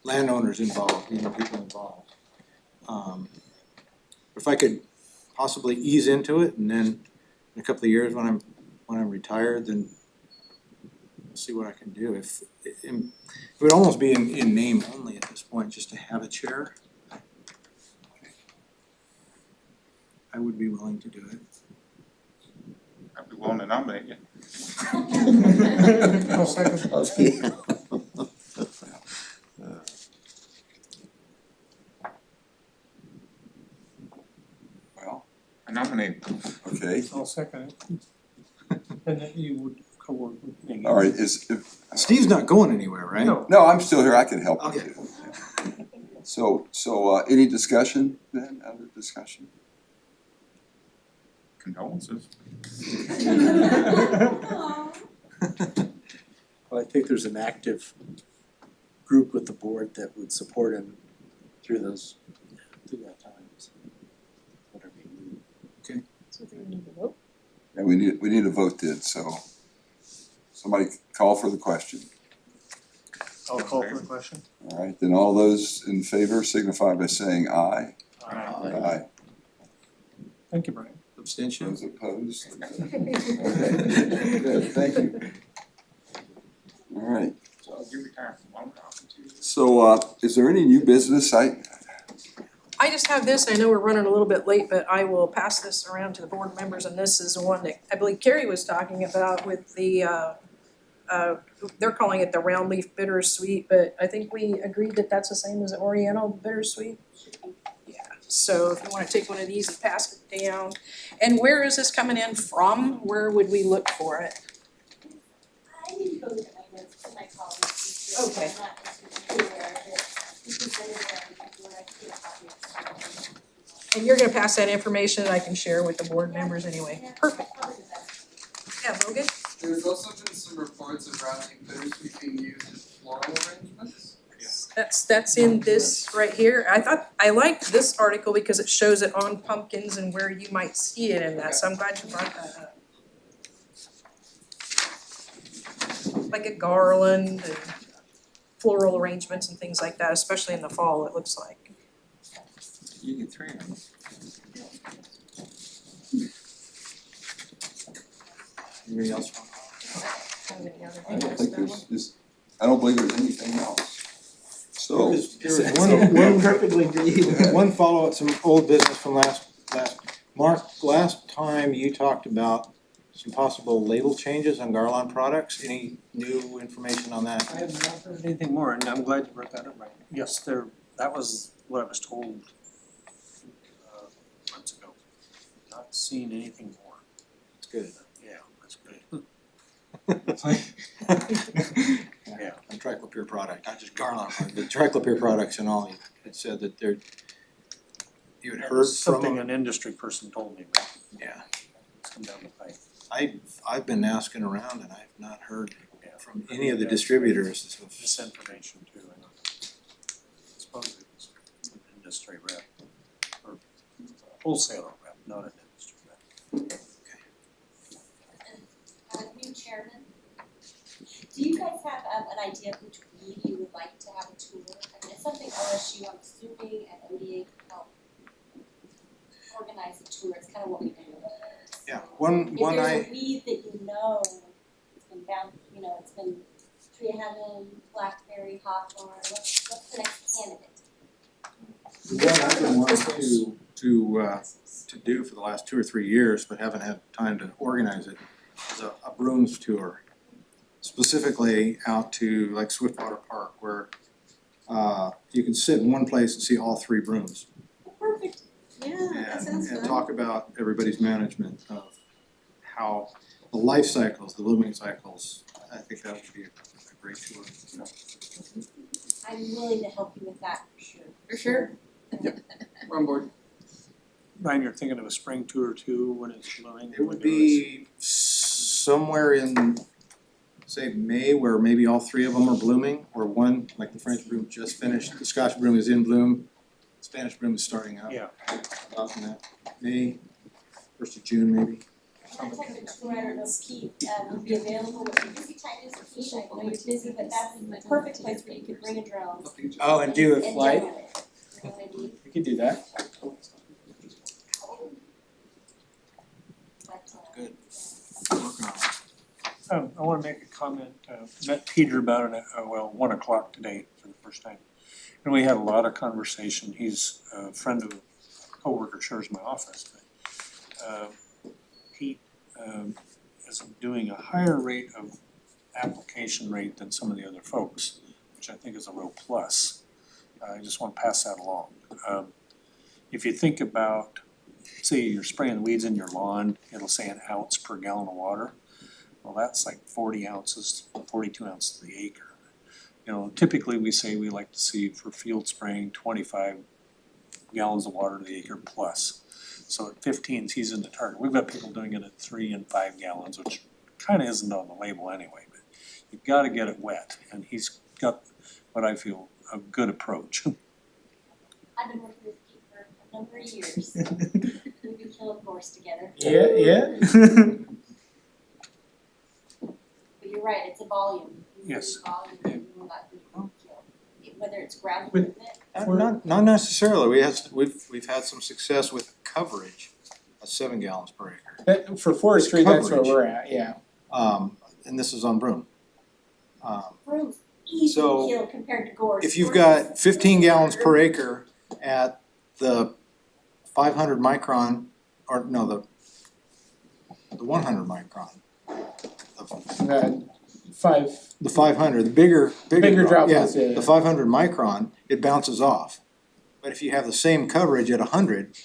landowners involved, getting people involved. If I could possibly ease into it, and then in a couple of years when I'm retired, then we'll see what I can do. It would almost be in name only at this point, just to have a chair. I would be willing to do it. I'd be willing to nominate you. Well, I nominate. okay, I'll second it. And then you would co-work with me. all right, Steve's not going anywhere, right? No. no, I'm still here, I can help you. Okay. So, any discussion then, other discussion? Condolences. Well, I think there's an active group with the board that would support him through that times. Whatever you need. So do we need to vote? And we need a vote then, so somebody call for the question. I'll call for the question. All right, then all those in favor signify by saying aye. Aye. Thank you, Brian. Abstention? Those opposed? Okay, good, thank you. All right, So I'll give you time for one round too. so, is there any new business? I just have this, I know we're running a little bit late, but I will pass this around to the board members, and this is the one that I believe Carrie was talking about with the they're calling it the round leaf bittersweet, but I think we agreed that that's the same as the Oriental bittersweet. Yeah, so if you wanna take one of these and pass it down. And where is this coming in from? Where would we look for it? I need to go look at my notes from my colleagues. Okay. I'm not necessarily aware of it. You can send it around if you want, I can get a copy of it. And you're gonna pass that information that I can share with the board members anyway. Perfect. Yeah, Logan? There's also been some reports of rounding bittersweet being used as floral arrangements. That's in this right here. I liked this article because it shows it on pumpkins and where you might see it in that, so I'm glad you brought that up. Like a garland and floral arrangements and things like that, especially in the fall, it looks like. You get 3 of them. Anybody else? Have any other I don't interest think in that there's, one? I don't believe there's anything else. So, One Perfectly agreed. one follow-up, some old business from last, Mark, last time you talked about some possible label changes on Garland products. Any new information on that? I have not heard anything more, and I'm glad you brought that up, Ryan. Yes, that was what I was told months ago. Not seen anything more. It's good. Yeah, that's good. Yeah, a triclopyr product, not just Garland, but triclopyr products and all. It said that you had heard from Something them. an industry person told me, but Yeah, it's come down the pipe. I've been asking around and I've not heard from any of the distributors. So Misinformation too, and supposedly it was an industry rep, or wholesaler rep, not an industry rep. New chairman, do you guys have an idea of which weed you would like to have a tour? I mean, it's something OSU, I'm assuming, and ODA can help organize a tour, it's kind of what we do. Yeah, So, one If there's I, a weed that you know, it's been found, it's been tree of heaven, blackberry, hawthorn, what's the next candidate? one I've been wanting to do for the last 2 or 3 years, but haven't had time to organize it, is a brooms tour. Specifically out to like Swiftwater Park where you can sit in one place and see all 3 brooms. Perfect. Yeah, that sounds And fun. talk about everybody's management of how the life cycles, the blooming cycles. I think that would be a great tour. I'm willing to help you with that for sure. For sure. We're on board. Ryan, you're thinking of a spring tour too, when it's blooming? It would be somewhere in, say, May, where maybe all 3 of them are blooming, or one, like the French broom just finished, the Scotch broom is in bloom, Spanish broom is starting out. Yeah. About in that May, 1st of June maybe. That type of tour, I don't know if Pete would be available, what your busy time is, Pete, I know you're busy, but that's the perfect place where you could bring a drone Oh, and do a and flight? demo it. You know what I mean? We could do that. But, Good. I wanna make a comment, met Peter about it at, 1 o'clock today for the first time. And we had a lot of conversation, he's a friend of a coworker, shares my office, but Pete is doing a higher rate of application rate than some of the other folks, which I think is a real plus. I just wanna pass that along. If you think about, say you're spraying weeds in your lawn, it'll say an ounce per gallon of water. Well, that's like 40 ounces, 42 ounces to the acre. Typically we say we like to see for field spraying 25 gallons of water to the acre plus. So at 15, he's in the target. We've got people doing it at 3 and 5 gallons, which kind of isn't on the label anyway, but you've got to get it wet, and he's got what I feel a good approach. I've been working with Pete for a number of years. We've been killing gorse together. Yeah. But you're right, it's a volume. Yes. Volume, you will not be able to kill. For whether it's ground With- equipment. Not necessarily, we've had some success with coverage of 7 gallons per acre. For forestry, that's where Coverage. we're at, yeah. And this is on broom. Broom's easy So, to kill compared to gorse. If you've Gorse is got 15 gallons per harder. acre at the 500 micron, or no, the 100 micron. The 500, the bigger Bigger drop, droplets, yeah. the 500 micron, it bounces off. But if you have the same coverage at 100,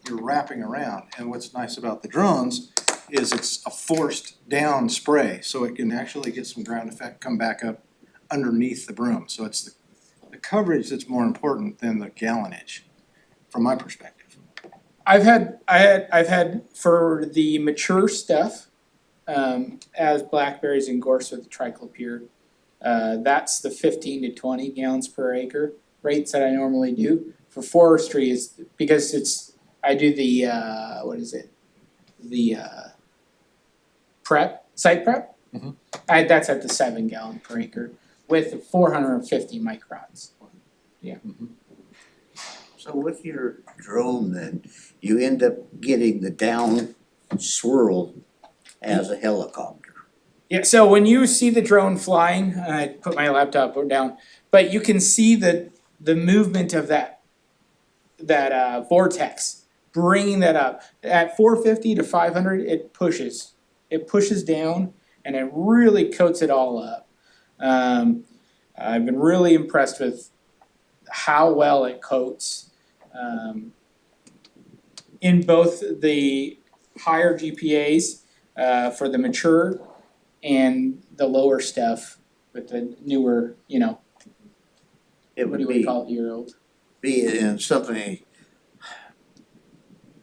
you're wrapping around. And what's nice about the drones is it's a forced down spray, so it can actually get some ground effect, come back up underneath the broom. So it's the coverage that's more important than the gallonage, from my perspective. I've had for the mature stuff, as blackberries and gorse with triclopyr, that's the 15 to 20 gallons per acre rates that I normally do. For forestry is, because I do the, the site prep. Mhm. That's at the 7 gallon per acre with 450 microns. So with your drone then, you end up getting the down swirl as a helicopter. Yeah, so when you see the drone flying, I put my laptop down, but you can see the movement of that vortex, bringing that up. At 450 to 500, it pushes down, and it really coats it all up. I've been really impressed with how well it coats. In both the higher GPAs for the mature and the lower stuff with the newer, It what do would we call it, year-old? be in something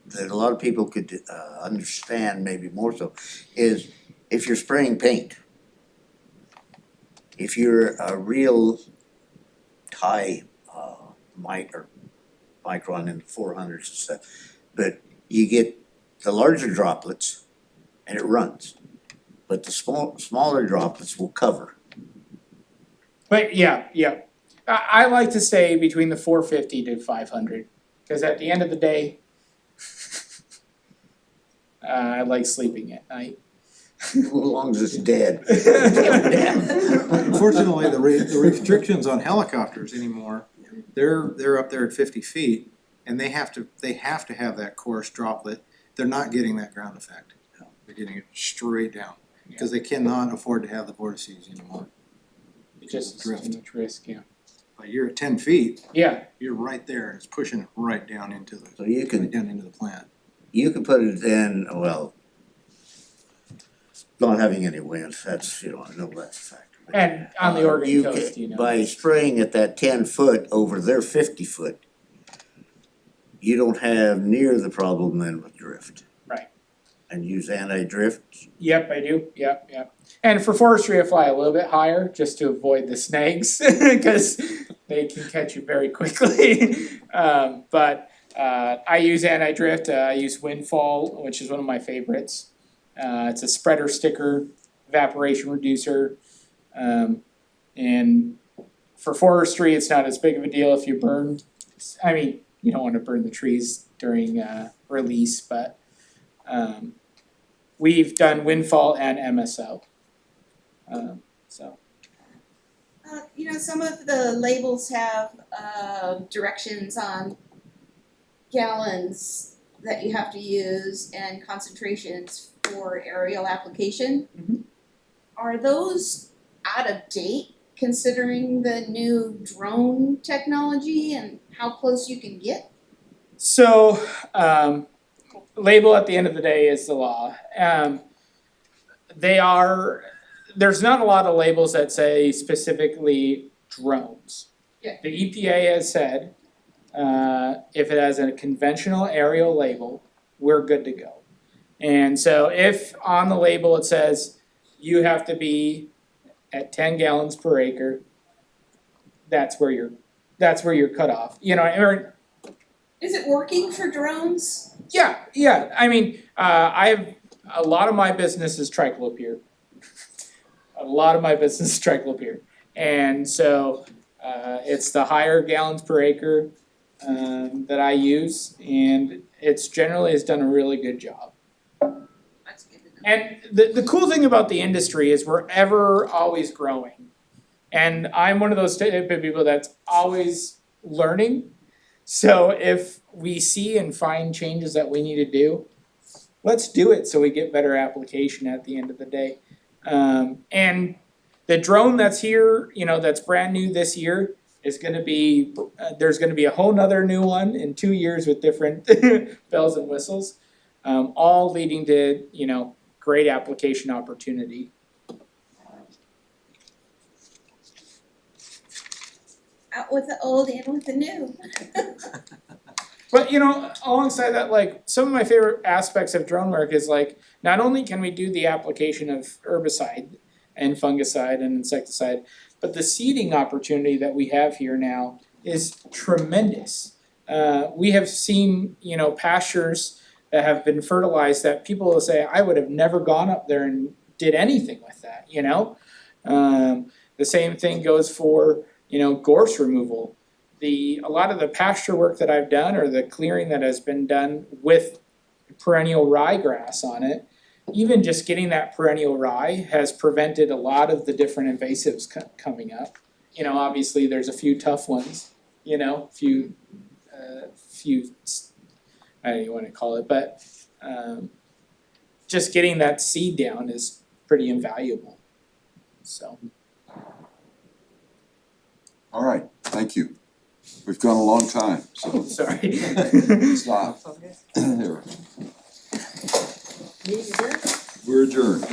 that a lot of people could understand maybe more so, is if you're spraying paint. If you're a real high micron in the 400s and stuff, but you get the larger droplets and it runs. But the smaller droplets will cover. But yeah. I like to stay between the 450 to 500, because at the end of the day, I like sleeping at night. As long as it's dead. Unfortunately, the restrictions on helicopters anymore, they're up there at 50 feet, and they have to have that coarse droplet. They're not getting that ground effect. They're getting it straight down, because they cannot afford to have the vortices anymore. It just is Drift. too much risk, yeah. But you're at 10 feet, Yeah, you're right there, and it's pushing it right down into the So you can plant. you can put it in, well, not having any wind, that's, I know that's a factor. But, and on the Oregon you coast, can- by spraying at that 10 foot over their 50 foot, you don't have near the problem then with drift. Right. And use anti-drift. Yep, I do, yep. And for forestry, I fly a little bit higher just to avoid the snags, because they can catch you very quickly. But I use anti-drift, I use Windfall, which is one of my favorites. It's a spreader sticker, evaporation reducer. And for forestry, it's not as big of a deal if you burn. I mean, you don't want to burn the trees during release, but we've done Windfall and MSO. Some of the labels have directions on gallons that you have to use and concentrations for aerial application. Mhm. Are those out of date considering the new drone technology and how close you can get? So, label at the end of the day is the law. There's not a lot of labels that say specifically drones. Yeah. The EPA has said, if it has a conventional aerial label, we're good to go. And so if on the label it says you have to be at 10 gallons per acre, that's where you're cut off. Is it working for drones? Yeah. I mean, a lot of my business is triclopyr. And so it's the higher gallons per acre that I use, and it's generally has done a really good job. That's good to know. And the cool thing about the industry is we're always growing. And I'm one of those type of people that's always learning. So if we see and find changes that we need to do, let's do it so we get better application at the end of the day. And the drone that's here, that's brand new this year is gonna be, there's gonna be a whole nother new one in 2 years with different bells and whistles. All leading to, great application opportunity. Out with the old, in with the new. But you know, alongside that, like some of my favorite aspects of drone work is like not only can we do the application of herbicide and fungicide and insecticide, but the seeding opportunity that we have here now is tremendous. We have seen, you know, pastures that have been fertilized that people will say, I would have never gone up there and did anything with that, you know? The same thing goes for, you know, gorse removal. A lot of the pasture work that I've done or the clearing that has been done with perennial ryegrass on it, even just getting that perennial rye has prevented a lot of the different invasives coming up. You know, obviously there's a few tough ones, you know, few, I don't know what you wanna call it, but just getting that seed down is pretty invaluable, so. All right, thank you. We've gone a long time, so Sorry. stop. There. We're adjourned.